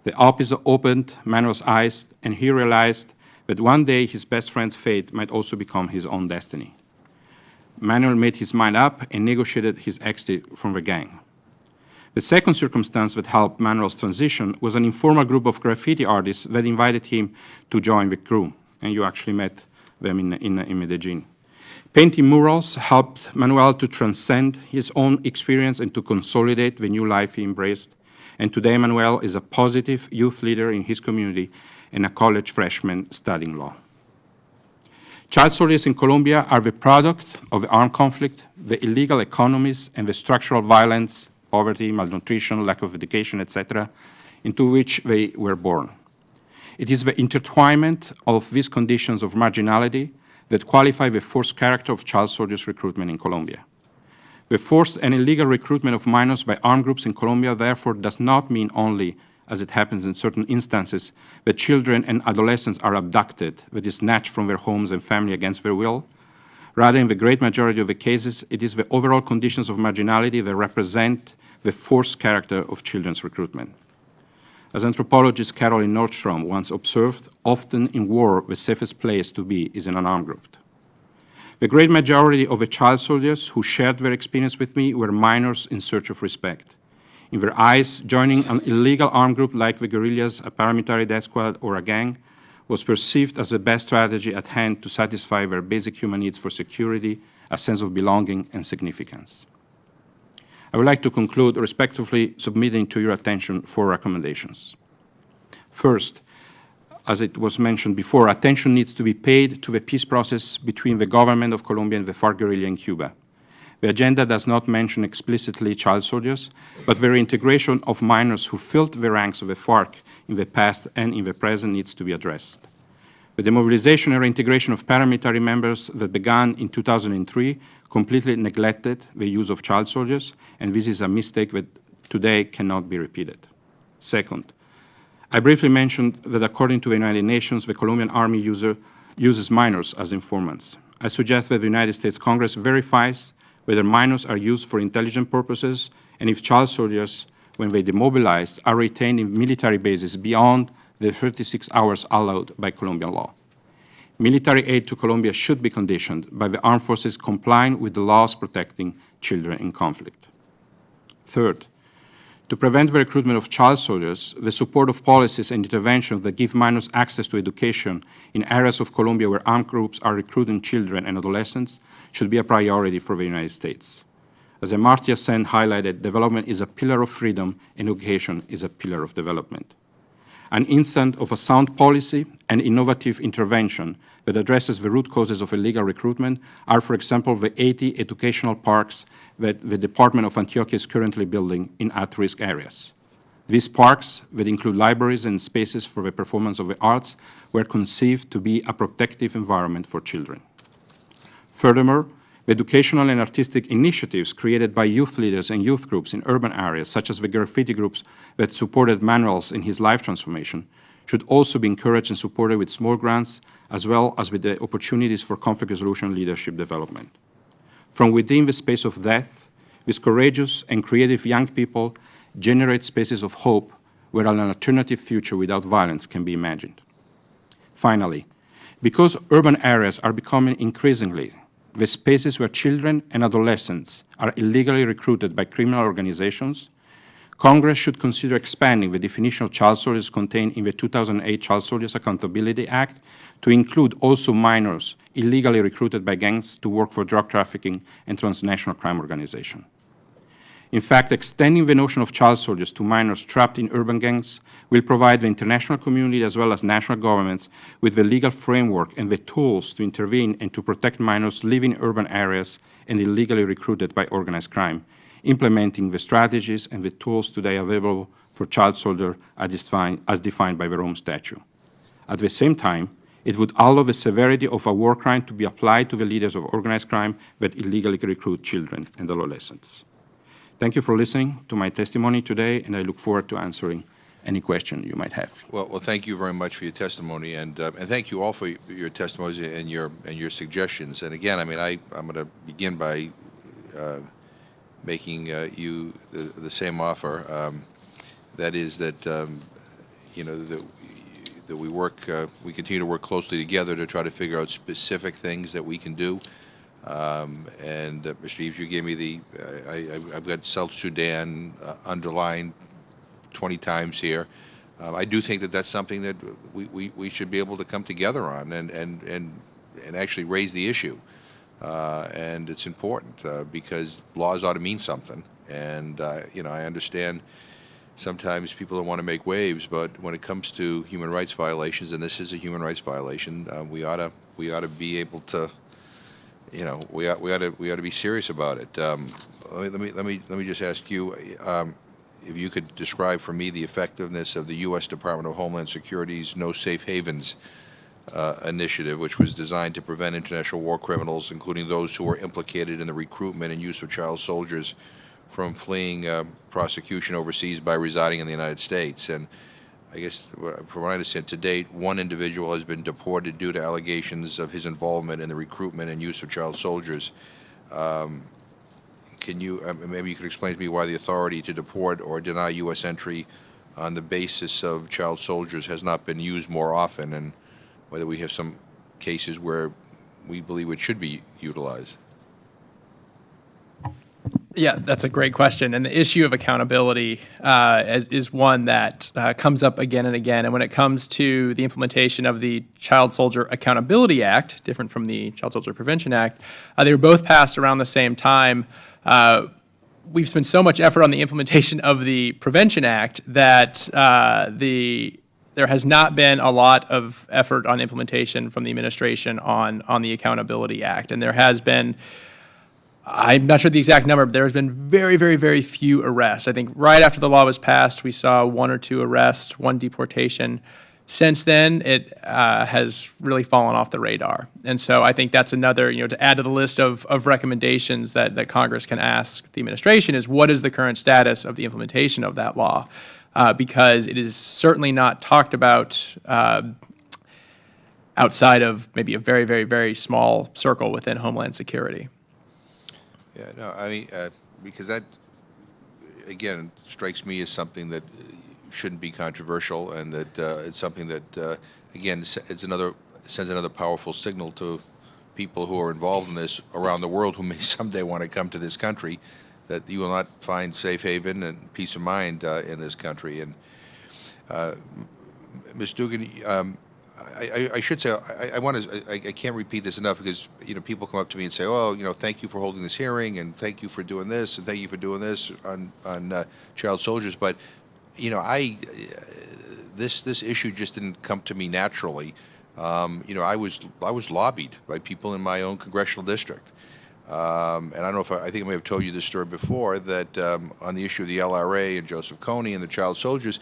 The episode opened Manuel's eyes, and he realized that one day his best friend's fate might also become his own destiny. Manuel made his mind up and negotiated his exit from the gang. The second circumstance that helped Manuel's transition was an informal group of graffiti artists that invited him to join the crew, and you actually met them in Medellin. Painting murals helped Manuel to transcend his own experience and to consolidate the new life he embraced. And today, Manuel is a positive youth leader in his community and a college freshman studying law. Child soldiers in Colombia are the product of the armed conflict, the illegal economies, and the structural violence, poverty, malnutrition, lack of education, etc., into which they were born. It is the intertwinement of these conditions of marginality that qualify the forced character of child soldiers recruitment in Colombia. The forced and illegal recruitment of minors by armed groups in Colombia, therefore, does not mean only, as it happens in certain instances, that children and adolescents are abducted, that is snatched from their homes and family against their will. Rather, in the great majority of the cases, it is the overall conditions of marginality that represent the forced character of children's recruitment. As anthropologist Caroline Nordstrom once observed, often in war, the safest place to be is in an armed group. The great majority of the child soldiers who shared their experience with me were minors in search of respect. In their eyes, joining an illegal armed group like the guerrillas, a paramilitary death squad, or a gang was perceived as the best strategy at hand to satisfy their basic human needs for security, a sense of belonging, and significance. I would like to conclude respectfully submitting to your attention 4 recommendations. First, as it was mentioned before, attention needs to be paid to the peace process between the government of Colombia and the FARC guerrilla in Cuba. The agenda does not mention explicitly child soldiers, but the reintegration of minors who filled the ranks of the FARC in the past and in the present needs to be addressed. The demobilization and reintegration of paramilitary members that began in 2003 completely neglected the use of child soldiers, and this is a mistake that today cannot be repeated. Second, I briefly mentioned that according to the United Nations, the Colombian Army uses minors as informants. I suggest that the United States Congress verifies whether minors are used for intelligence purposes and if child soldiers, when they demobilize, are retained in military bases beyond the 36 hours allowed by Colombian law. Military aid to Colombia should be conditioned by the armed forces complying with the laws protecting children in conflict. Third, to prevent the recruitment of child soldiers, the support of policies and interventions that give minors access to education in areas of Colombia where armed groups are recruiting children and adolescents should be a priority for the United States. As Amartya Sen highlighted, development is a pillar of freedom and education is a pillar of development. An instance of a sound policy and innovative intervention that addresses the root causes of illegal recruitment are, for example, the 80 educational parks that the Department of Antioquia is currently building in at-risk areas. These parks, that include libraries and spaces for the performance of the arts, were conceived to be a protective environment for children. Furthermore, the educational and artistic initiatives created by youth leaders and youth groups in urban areas, such as the graffiti groups that supported Manuel's in his life transformation, should also be encouraged and supported with small grants, as well as with the opportunities for conflict resolution leadership development. From within the space of death, these courageous and creative young people generate spaces of hope where an alternative future without violence can be imagined. Finally, because urban areas are becoming increasingly the spaces where children and adolescents are illegally recruited by criminal organizations, Congress should consider expanding the definition of child soldiers contained in the 2008 Child Soldiers Accountability Act to include also minors illegally recruited by gangs to work for drug trafficking and transnational crime organizations. In fact, extending the notion of child soldiers to minors trapped in urban gangs will provide the international community as well as national governments with the legal framework and the tools to intervene and to protect minors living in urban areas and illegally recruited by organized crime, implementing the strategies and the tools today available for child soldiers as defined by the Rome Statute. At the same time, it would allow the severity of a war crime to be applied to the leaders of organized crime that illegally recruit children and adolescents. Thank you for listening to my testimony today, and I look forward to answering any question you might have. Well, thank you very much for your testimony, and thank you all for your testimonies and your suggestions. And again, I mean, I'm going to begin by making you the same offer. That is that you know that we continue to work closely together to try to figure out specific things that we can do. Mr. Eves, you gave me I've got South Sudan underlined 20 times here. I do think that that's something that we should be able to come together on and actually raise the issue. And it's important because laws ought to mean something. And, you know, I understand sometimes people don't want to make waves, but when it comes to human rights violations, and this is a human rights violation, we ought to be able to, you know, we ought to be serious about it. Let me just ask you if you could describe for me the effectiveness of the U.S. Department of Homeland Security's No Safe Havens initiative, which was designed to prevent international war criminals, including those who were implicated in the recruitment and use of child soldiers, from fleeing prosecution overseas by residing in the United States. And I guess, from what I understand, to date, one individual has been deported due to allegations of his involvement in the recruitment and use of child soldiers. Can you, maybe you could explain to me why the authority to deport or deny U.S. entry on the basis of child soldiers has not been used more often, and whether we have some cases where we believe it should be utilized? Yeah, that's a great question. And the issue of accountability is one that comes up again and again. And when it comes to the implementation of the Child Soldier Accountability Act, different from the Child Soldier Prevention Act, they were both passed around the same time. We've spent so much effort on the implementation of the Prevention Act that there has not been a lot of effort on implementation from the administration on the Accountability Act. And there has been, I'm not sure the exact number, but there has been very, very, very few arrests. I think right after the law was passed, we saw 1 or 2 arrests, 1 deportation. Since then, it has really fallen off the radar. And so I think that's another, to add to the list of recommendations that Congress can ask the administration is, what is the current status of the implementation of that law? Because it is certainly not talked about outside of maybe a very, very, very small circle within Homeland Security. Yeah, no, I mean, because that, again, strikes me as something that shouldn't be controversial, and that it's something that, again, sends another powerful signal to people who are involved in this around the world who may someday want to come to this country, that you will not find safe haven and peace of mind in this country. And Ms. Dugan, I should say I can't repeat this enough, because people come up to me and say, oh, thank you for holding this hearing, and thank you for doing this, and thank you for doing this on child soldiers. But this issue just didn't come to me naturally. I was lobbied by people in my own congressional district. And I don't know if I think I may have told you this story before, that on the issue of the LRA and Joseph Kony and the child soldiers,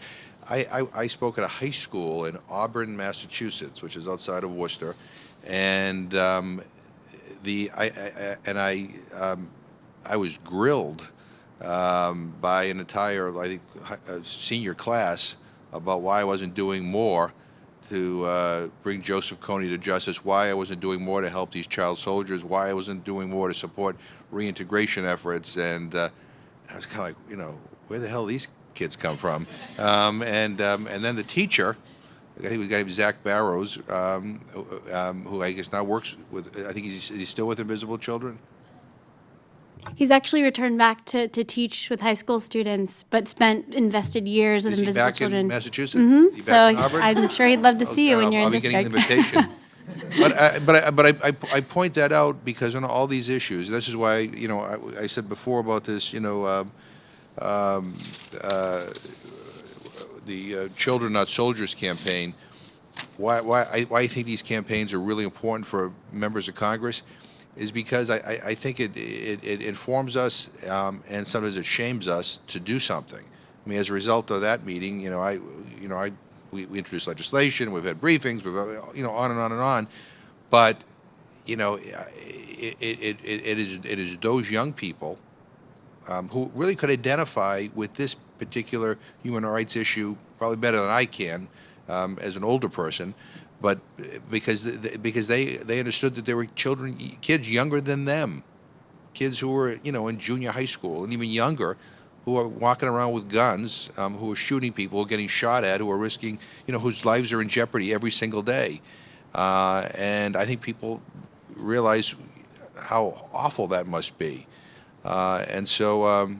I spoke at a high school in Auburn, Massachusetts, which is outside of Worcester, and I was grilled by an entire, I think, senior class about why I wasn't doing more to bring Joseph Kony to justice, why I wasn't doing more to help these child soldiers, why I wasn't doing more to support reintegration efforts, and I was kind of like, where the hell these kids come from? And then the teacher, I think it was a guy named Zach Barrows, who I guess now works with, I think he's still with Invisible Children. He's actually returned back to teach with high school students, but invested years with Is he invisible back children. in Massachusetts? Is he So back in Harvard? I'm sure he'd love to see you when you're I'll in be getting district. an invitation. I point that out because on all these issues, this is why, I said before about this, the Children Not Soldiers campaign. Why I think these campaigns are really important for members of Congress is because I think it informs us and sometimes it shames us to do something. I mean, as a result of that meeting, we introduced legislation, we've had briefings, we've on and on and on, but it is those young people who really could identify with this particular human rights issue probably better than I can as an older person, but because they understood that there were kids younger than them, kids who were in junior high school and even younger, who are walking around with guns, who are shooting people, who are getting shot at, who are risking, whose lives are in jeopardy every single day, and I think people realize how awful that must be, and so.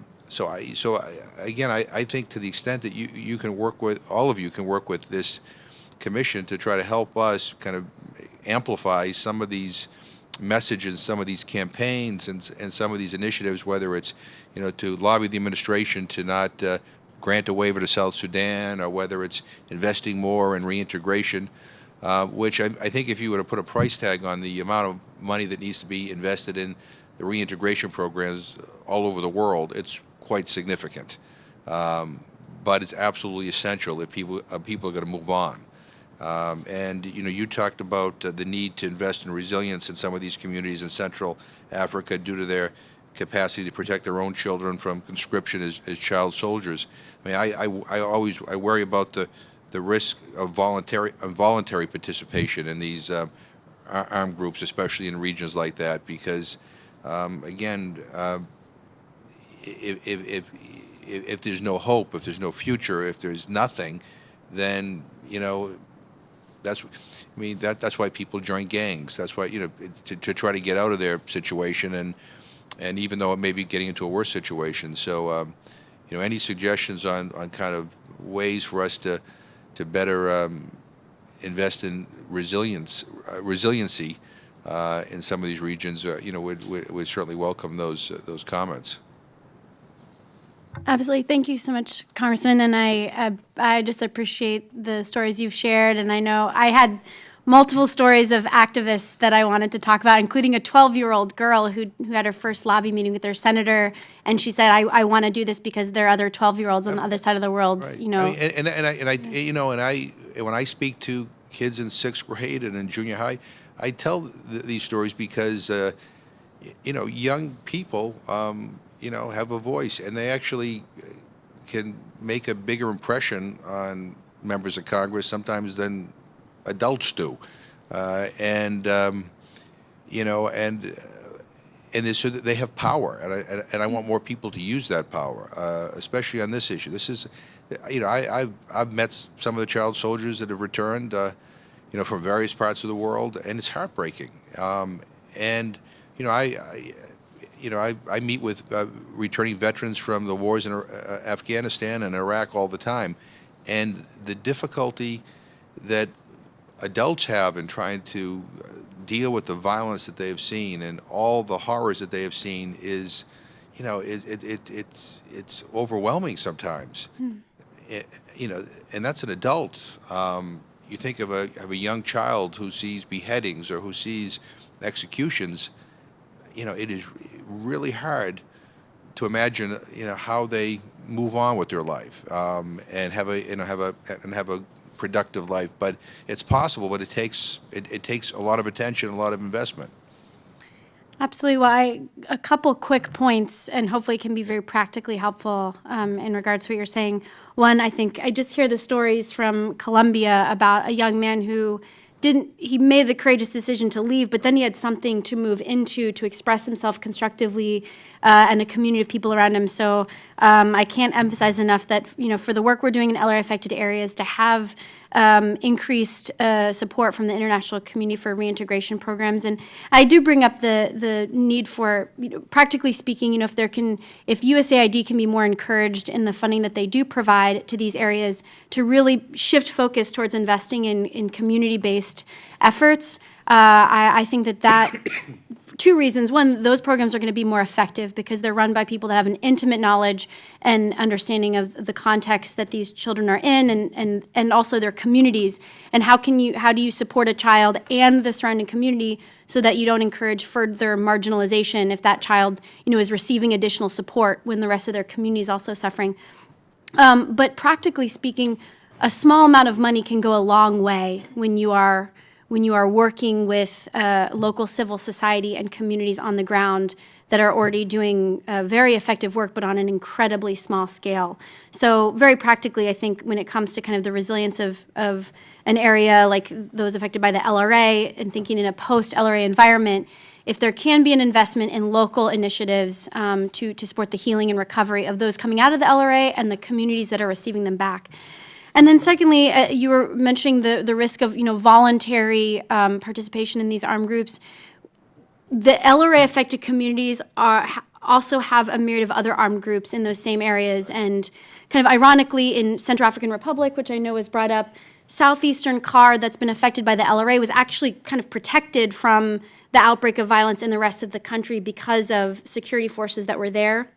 Again, I think to the extent that you can work with, all of you can work with this commission to try to help us kind of amplify some of these messages, some of these campaigns, and some of these initiatives, whether it's, to lobby the administration to not grant a waiver to South Sudan, or whether it's investing more in reintegration, which I think if you were to put a price tag on the amount of money that needs to be invested in the reintegration programs all over the world, it's quite significant, but it's absolutely essential if people are going to move on. And you talked about the need to invest in resilience in some of these communities in Central Africa due to their capacity to protect their own children from conscription as child soldiers. I mean, I worry about the risk of involuntary participation in these armed groups, especially in regions like that, because again. If there's no hope, if there's no future, if there's nothing, then that's why people join gangs. That's why to try to get out of their situation, and even though it may be getting into a worse situation. So any suggestions on kind of ways for us to better invest in resiliency in some of these regions, would certainly welcome those comments. Absolutely. Thank you so much, Congressman. And I just appreciate the stories you've shared. And I know I had multiple stories of activists that I wanted to talk about, including a 12-year-old girl who had her first lobby meeting with her senator, and she said, "I want to do this because there are other 12-year-olds on the other side of the world." Right. When I speak to kids in 6th grade and in junior high, I tell these stories because young people. Have a voice, and they actually can make a bigger impression on members of Congress sometimes than adults do, so that they have power, and I want more people to use that power, especially on this issue. This is, I've met some of the child soldiers that have returned, from various parts of the world, and it's heartbreaking, I meet with returning veterans from the wars in Afghanistan and Iraq all the time, and the difficulty that adults have in trying to deal with the violence that they have seen and all the horrors that they have seen is, it's overwhelming sometimes. And that's an adult. You think of a young child who sees beheadings or who sees executions. It is really hard to imagine, how they move on with their life and have a productive life. But it's possible, but it takes a lot of attention, a lot of investment. Absolutely. Well, a couple quick points, and hopefully can be very practically helpful in regards to what you're saying. One, I think I just hear the stories from Colombia about a young man who he made the courageous decision to leave, but then he had something to move into, to express himself constructively, and a community of people around him. So I can't emphasize enough that, for the work we're doing in LRA-affected areas, to have increased support from the international community for reintegration programs. And I do bring up the need for, practically speaking, if USAID can be more encouraged in the funding that they do provide to these areas to really shift focus towards investing in community-based efforts. I think that two reasons. One, those programs are going to be more effective because they're run by people that have an intimate knowledge and understanding of the context that these children are in, and also their communities. And how do you support a child and the surrounding community so that you don't encourage further marginalization if that child, is receiving additional support when the rest of their community is also suffering. But practically speaking, a small amount of money can go a long way when you are working with local civil society and communities on the ground that are already doing very effective work, but on an incredibly small scale. So very practically, I think when it comes to kind of the resilience of an area like those affected by the LRA and thinking in a post-LRA environment, if there can be an investment in local initiatives to support the healing and recovery of those coming out of the LRA and the communities that are receiving them back. And then secondly, you were mentioning the risk of voluntary participation in these armed groups. The LRA-affected communities also have a myriad of other armed groups in those same areas. And kind of ironically, in Central African Republic, which I know was brought up, southeastern CAR that's been affected by the LRA was actually kind of protected from the outbreak of violence in the rest of the country because of security forces that were there.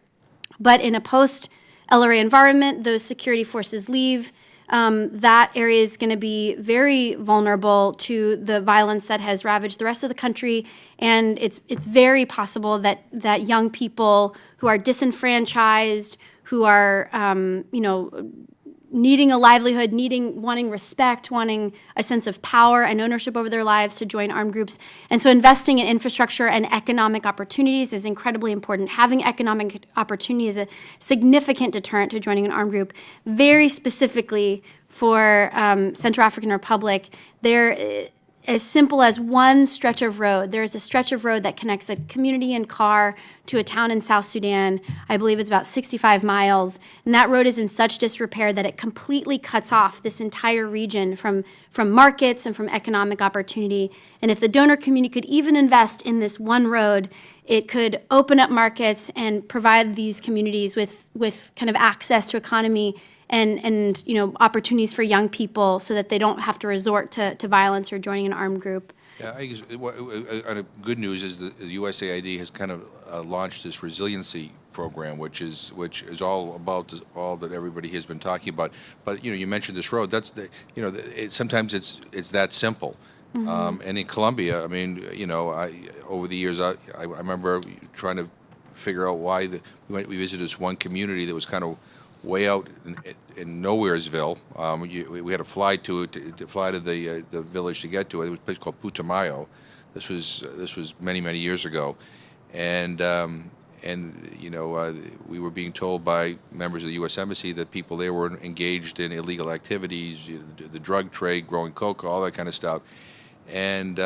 But in a post-LRA environment, those security forces leave. That area is going to be very vulnerable to the violence that has ravaged the rest of the country, and it's very possible that young people who are disenfranchised, who are needing a livelihood, wanting respect, wanting a sense of power and ownership over their lives to join armed groups. And so investing in infrastructure and economic opportunities is incredibly important. Having economic opportunity is a significant deterrent to joining an armed group. Very specifically for Central African Republic, as simple as one stretch of road. There is a stretch of road that connects a community in CAR to a town in South Sudan. I believe it's about 65 miles. And that road is in such disrepair that it completely cuts off this entire region from markets and from economic opportunity. And if the donor community could even invest in this one road, it could open up markets and provide these communities with kind of access to economy and opportunities for young people so that they don't have to resort to violence or joining an armed group. Yeah, I guess good news is that the USAID has kind of launched this resiliency program, which is all about all that everybody has been talking about. But you mentioned this road. That's sometimes it's that simple. Mm-hmm. And in Colombia, I mean, over the years, I remember trying to figure out why we visited this one community that was kind of way out in Nowheresville. We had to fly to the village to get to it. It was a place called Putumayo. This was many years ago, and we were being told by members of the U.S. Embassy that people there were engaged in illegal activities, the drug trade, growing coca, all that kind of stuff. And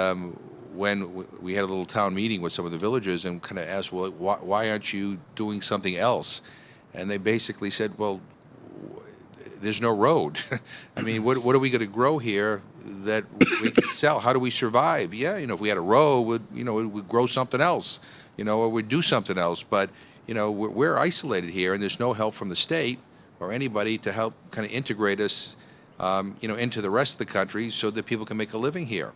when we had a little town meeting with some of the villagers and kind of asked, well, why aren't you doing something else? And they basically said, well, there's no road. I mean, what are we going to grow here that we can sell? How do we survive? Yeah, if we had a road, we'd grow something else, or we'd do something else. But, we're isolated here, and there's no help from the state or anybody to help kind of integrate us, into the rest of the country so that people can make a living here.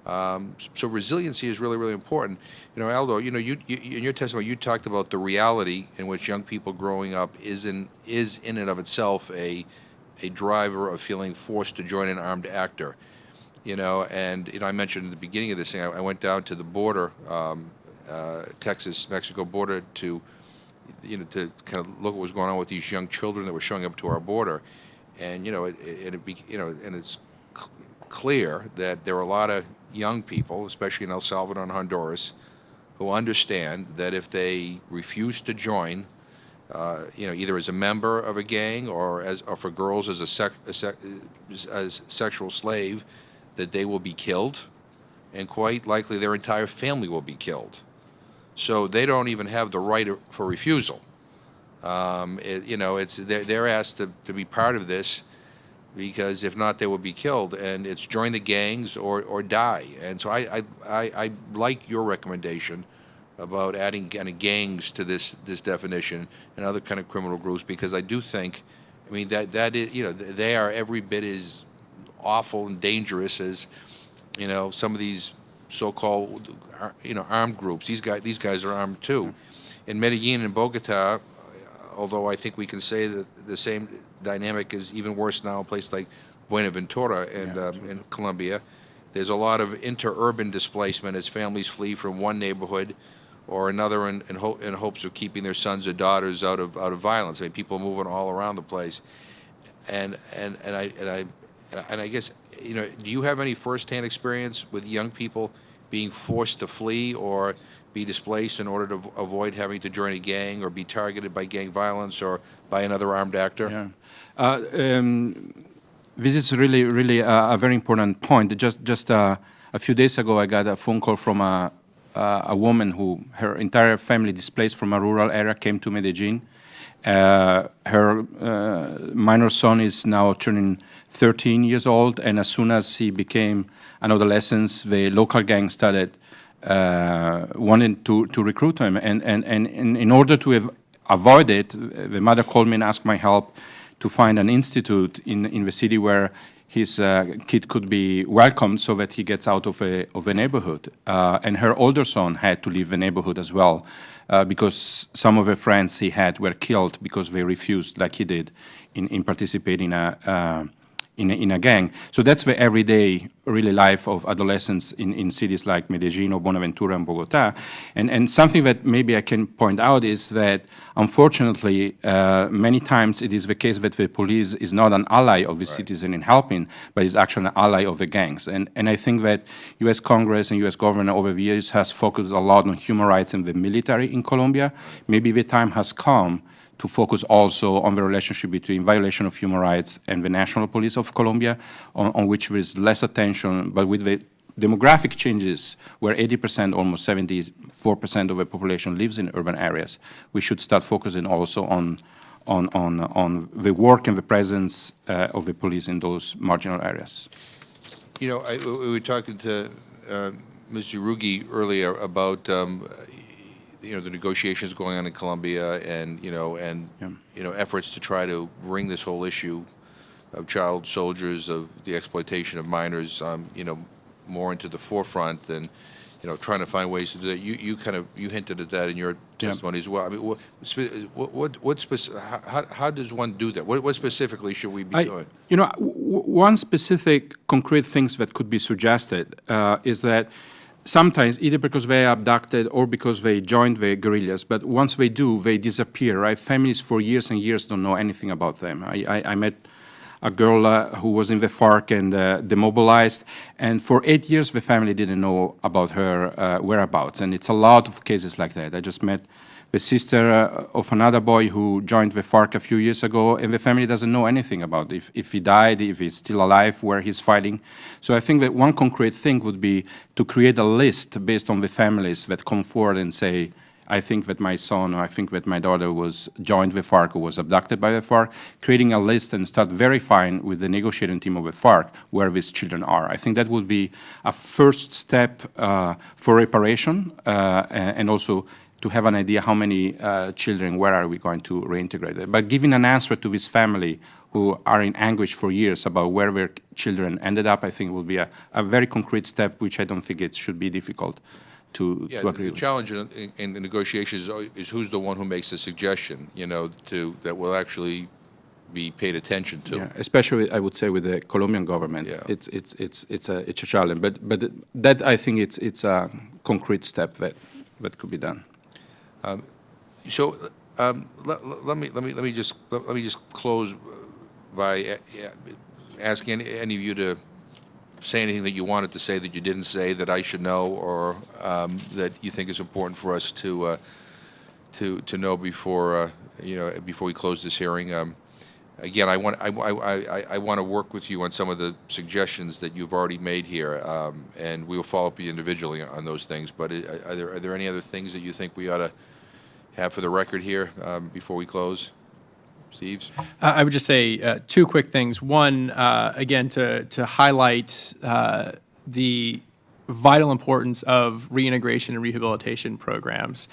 So resiliency is really important. Aldo, you in your testimony, you talked about the reality in which young people growing up is in and of itself a driver of feeling forced to join an armed actor. And I mentioned at the beginning of this thing, I went down to the border, Texas-Mexico border to kind of look what was going on with these young children that were showing up to our border, and and it's clear that there are a lot of young people, especially in El Salvador and Honduras, who understand that if they refuse to join, either as a member of a gang or for girls as as sexual slave, that they will be killed, and quite likely their entire family will be killed. So they don't even have the right for refusal. They're asked to be part of this. because if not, they will be killed. And it's join the gangs or die. And so I like your recommendation about adding kind of gangs to this definition and other kind of criminal groups, because I do think, I mean, that is, you know, they are every bit as awful and dangerous as, you know, some of these so-called, you know, armed groups. These guys are armed too. In Medellin and Bogota, although I think we can say that the same dynamic is even worse now in places like Buenaventura in Colombia. There's a lot of interurban displacement as families flee from one neighborhood or another in hopes of keeping their sons or daughters out of violence. I mean, people are moving all around the place, and I guess, you know, do you have any firsthand experience with young people being forced to flee or be displaced in order to avoid having to join a gang or be targeted by gang violence or by another armed actor? Yeah. This is really a very important point. Just a few days ago, I got a phone call from a woman who her entire family displaced from a rural area came to Medellin. Her minor son is now turning 13 years old, and as soon as he became an adolescent, the local gang started wanting to recruit him. And in order to avoid it, the mother called me and asked my help to find an institute in the city where his kid could be welcomed so that he gets out of a neighborhood. And her older son had to leave the neighborhood as well because some of the friends he had were killed because they refused, like he did, in participating in a gang. So that's the everyday really life of adolescents in cities like Medellin or Buenaventura and Bogota. And something that maybe I can point out is that unfortunately many times it is the case that the police is not an ally of the citizen in helping, but is actually an ally of the gangs. And I think that US Congress and US government over the years has focused a lot on human rights and the military in Colombia. Maybe the time has come to focus also on the relationship between violation of human rights and the National Police of Colombia, on which there is less attention, but with the demographic changes, where 80%, almost 74% of the population lives in urban areas, we should start focusing also on the work and the presence of the police in those marginal areas. You know, we were talking to Ms. Urugi earlier about you know, the negotiations going on in Colombia and you know efforts to try to bring this whole issue of child soldiers, of the exploitation of minors, you know, more into the forefront than, you know, trying to find ways to do that. You hinted at that in your testimony as well. I mean, how does one do that? What specifically should we be doing? You know, one specific concrete things that could be suggested is that sometimes, either because they are abducted or because they joined the guerrillas, but once they do, they disappear, right? Families for years and years don't know anything about them. I met a girl who was in the FARC and demobilized, and for 8 years the family didn't know about her whereabouts, and it's a lot of cases like that. I just met the sister of another boy who joined the FARC a few years ago, and the family doesn't know anything about if he died, if he's still alive, where he's fighting. So I think that one concrete thing would be to create a list based on the families that come forward and say, I think that my son or I think that my daughter was joined the FARC or was abducted by the FARC, creating a list and start verifying with the negotiating team of the FARC where these children are. I think that would be a first step for reparation and also to have an idea how many children, where are we going to reintegrate them. But giving an answer to this family who are in anguish for years about where their children ended up, I think will be a very concrete step, which I don't think it should be difficult to agree with. The challenge in the negotiations is who's the one who makes the suggestion, you know, that will actually be paid attention to. Yeah, especially, I would say, with the Colombian government. Yeah. It's a challenge. But that, I think, it's a concrete step that could be done. So let me just close by asking any of you to say anything that you wanted to say that you didn't say that I should know, or that you think is important for us to know before before we close this hearing. Again, I want to work with you on some of the suggestions that you've already made here, and we will follow up you individually on those things. But are there any other things that you think we ought to have for the record here before we close? Steve's? I would just say two quick things. One, again, to highlight the vital importance of reintegration and rehabilitation programs.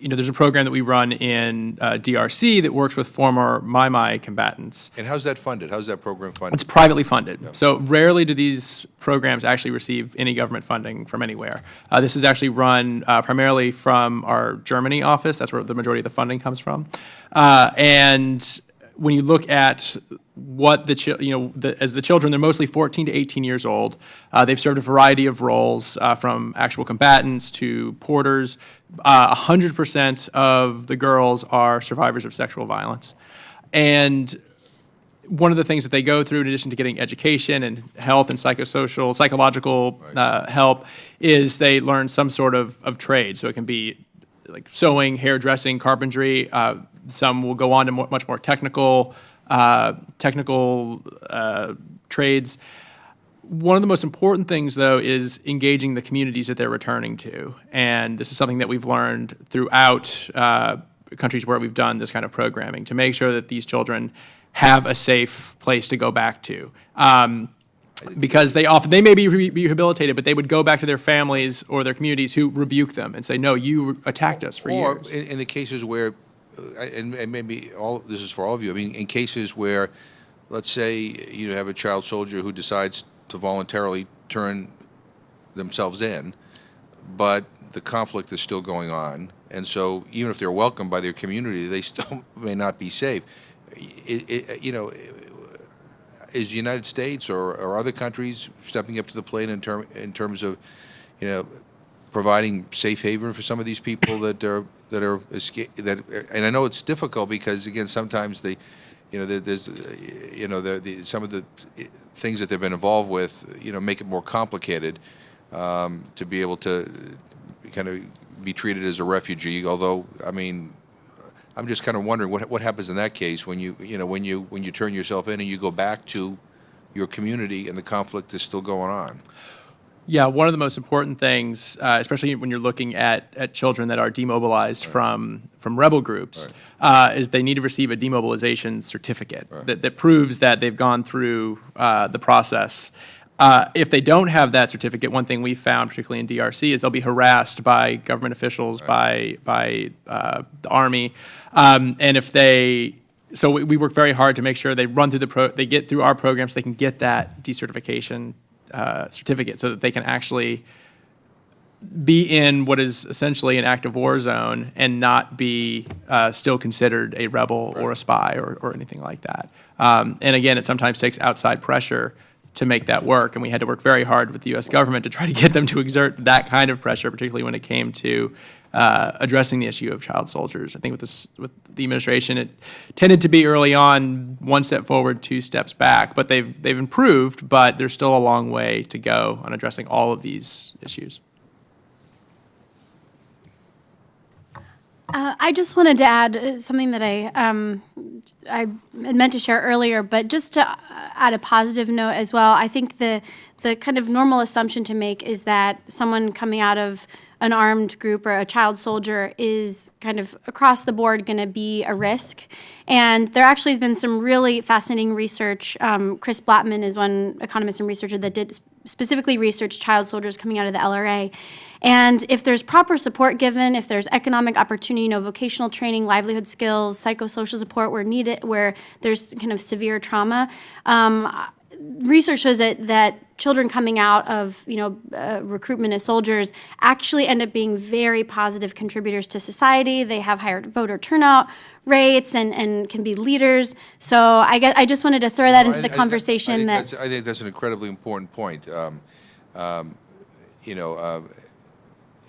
There's a program that we run in DRC that works with former Mai combatants. And how's that funded? How's that program funded? It's privately funded. So rarely do these programs actually receive any government funding from anywhere. This is actually run primarily from our Germany office. That's where the majority of the funding comes from. And when you look at what as the children, they're mostly 14 to 18 years old. They've served a variety of roles, from actual combatants to porters. 100% of the girls are survivors of sexual violence. And one of the things that they go through, in addition to getting education and health and psychological help, is they learn some sort of trade. So it can be like sewing, hairdressing, carpentry. Some will go on to much more technical trades. One of the most important things, though, is engaging the communities that they're returning to. And this is something that we've learned throughout countries where we've done this kind of programming, to make sure that these children have a safe place to go back to. Because they may be rehabilitated, but they would go back to their families or their communities who rebuke them and say, no, you attacked us for years. Or in the cases where, and maybe this is for all of you, I mean, in cases where, let's say you have a child soldier who decides to voluntarily turn themselves in, but the conflict is still going on, and so even if they're welcomed by their community, they still may not be safe. Is the United States or other countries stepping up to the plate in terms of, providing safe haven for some of these people that are and I know it's difficult because, again, sometimes there's some of the things that they've been involved with, make it more complicated to be able to kind of be treated as a refugee. Although, I mean, I'm just kind of wondering what happens in that case when you turn yourself in and you go back to your community and the conflict is still going on. Yeah, one of the most important things, especially when you're looking at children that are demobilized from rebel groups, is they need to receive a demobilization certificate that proves that they've gone through the process. If they don't have that certificate, one thing we found, particularly in DRC, is they'll be harassed by government officials, by the Army, and so we work very hard to make sure they run through they get through our program so they can get that decertification certificate, so that they can actually be in what is essentially an active war zone and not be still considered a rebel or a spy or anything like that. And again, it sometimes takes outside pressure to make that work, and we had to work very hard with the U.S. government to try to get them to exert that kind of pressure, particularly when it came to addressing the issue of child soldiers. I think with the administration, it tended to be early on 1 step forward, 2 steps back, but they've improved, but there's still a long way to go on addressing all of these issues. I just wanted to add something that I meant to share earlier, but just to add a positive note as well. I think the kind of normal assumption to make is that someone coming out of an armed group or a child soldier is kind of across the board going to be a risk. And there actually has been some really fascinating research. Chris Blattman is one economist and researcher that did specifically research child soldiers coming out of the LRA. And if there's proper support given, if there's economic opportunity, vocational training, livelihood skills, psychosocial support where needed, where there's kind of severe trauma, research shows that children coming out of recruitment as soldiers actually end up being very positive contributors to society. They have higher voter turnout rates and can be leaders. So I just wanted to throw that into the conversation. I think that's an incredibly important point.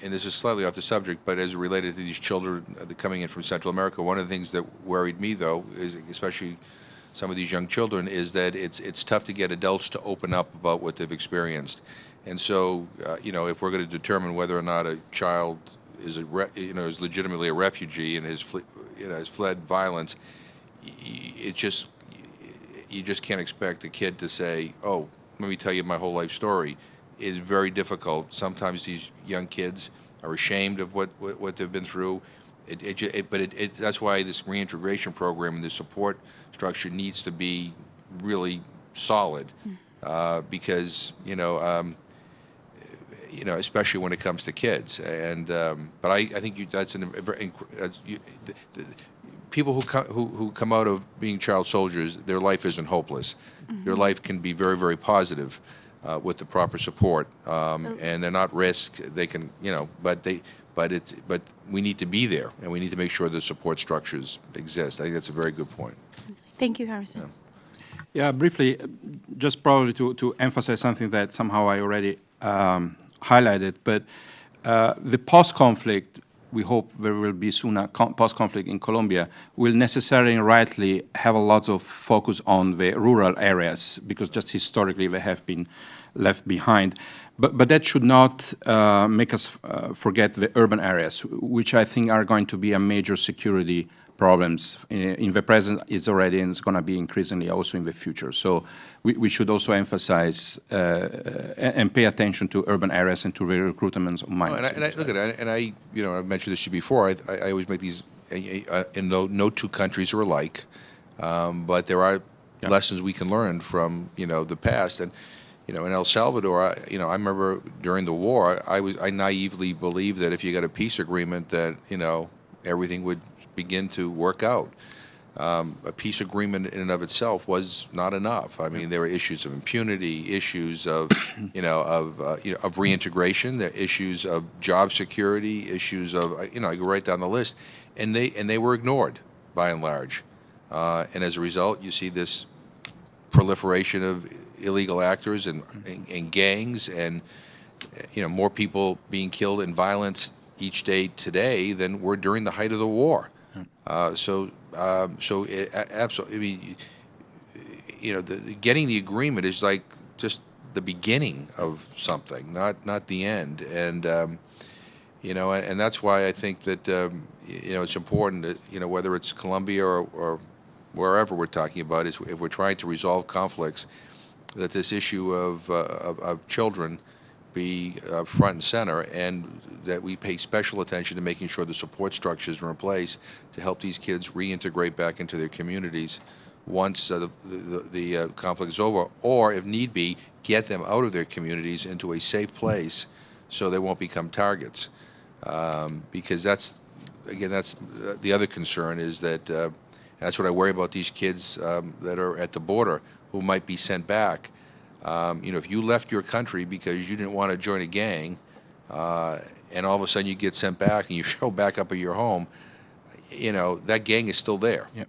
And this is slightly off the subject, but as related to these children coming in from Central America, one of the things that worried me, though, is especially some of these young children, is that it's tough to get adults to open up about what they've experienced. And so, if we're going to determine whether or not a child is is legitimately a refugee and has fled violence, you just can't expect a kid to say, "Oh, let me tell you my whole life story." It's very difficult. Sometimes these young kids are ashamed of what they've been through, That's why this reintegration program and the support structure needs to be really solid, because especially when it comes to kids. And but I think people who come out of being child soldiers, their life isn't hopeless. Their life can be very, very positive with the proper support, and they're not risked. They can, but we need to be there, and we need to make sure the support structures exist. I think that's a very good point. Thank you, Congressman. Yeah, briefly, just probably to emphasize something that somehow I already highlighted, but the post-conflict, we hope there will be soon a post-conflict in Colombia, will necessarily and rightly have a lot of focus on the rural areas, because just historically they have been left behind. But that should not make us forget the urban areas, which I think are going to be a major security problems in the present is already, and it's going to be increasingly also in the future. So we should also emphasize and pay attention to urban areas and to the recruitment of minors. I've mentioned this to you before. I always make these, and no two countries are alike, but there are lessons we can learn from the past. And in El Salvador, I remember during the war, I naively believed that if you got a peace agreement, that everything would begin to work out. A peace agreement in and of itself was not enough. I mean, there were issues of impunity, issues of of reintegration, the issues of job security, issues of I go right down the list, and they were ignored by and large. And as a result, you see this proliferation of illegal actors and gangs, and more people being killed in violence each day today than were during the height of the war. Absolutely. I mean, getting the agreement is like just the beginning of something, not the end. And and that's why I think that it's important that whether it's Colombia or wherever we're talking about, is if we're trying to resolve conflicts, that this issue of children be front and center, and that we pay special attention to making sure the support structures are in place to help these kids reintegrate back into their communities once the conflict is over, or if need be, get them out of their communities into a safe place so they won't become targets. Because that's the other concern, is that that's what I worry about, these kids that are at the border who might be sent back. If you left your country because you didn't want to join a gang, and all of a sudden you get sent back and you show back up at your home, that gang is still there. Yep.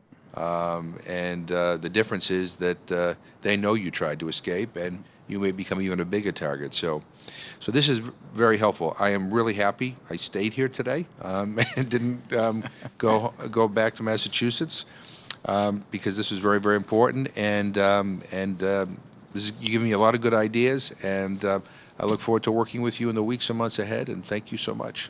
And the difference is that they know you tried to escape, and you may become even a bigger target. So this is very helpful. I am really happy I stayed here today and didn't go back to Massachusetts, because this is very, very important. And you give me a lot of good ideas, and I look forward to working with you in the weeks and months ahead, and thank you so much.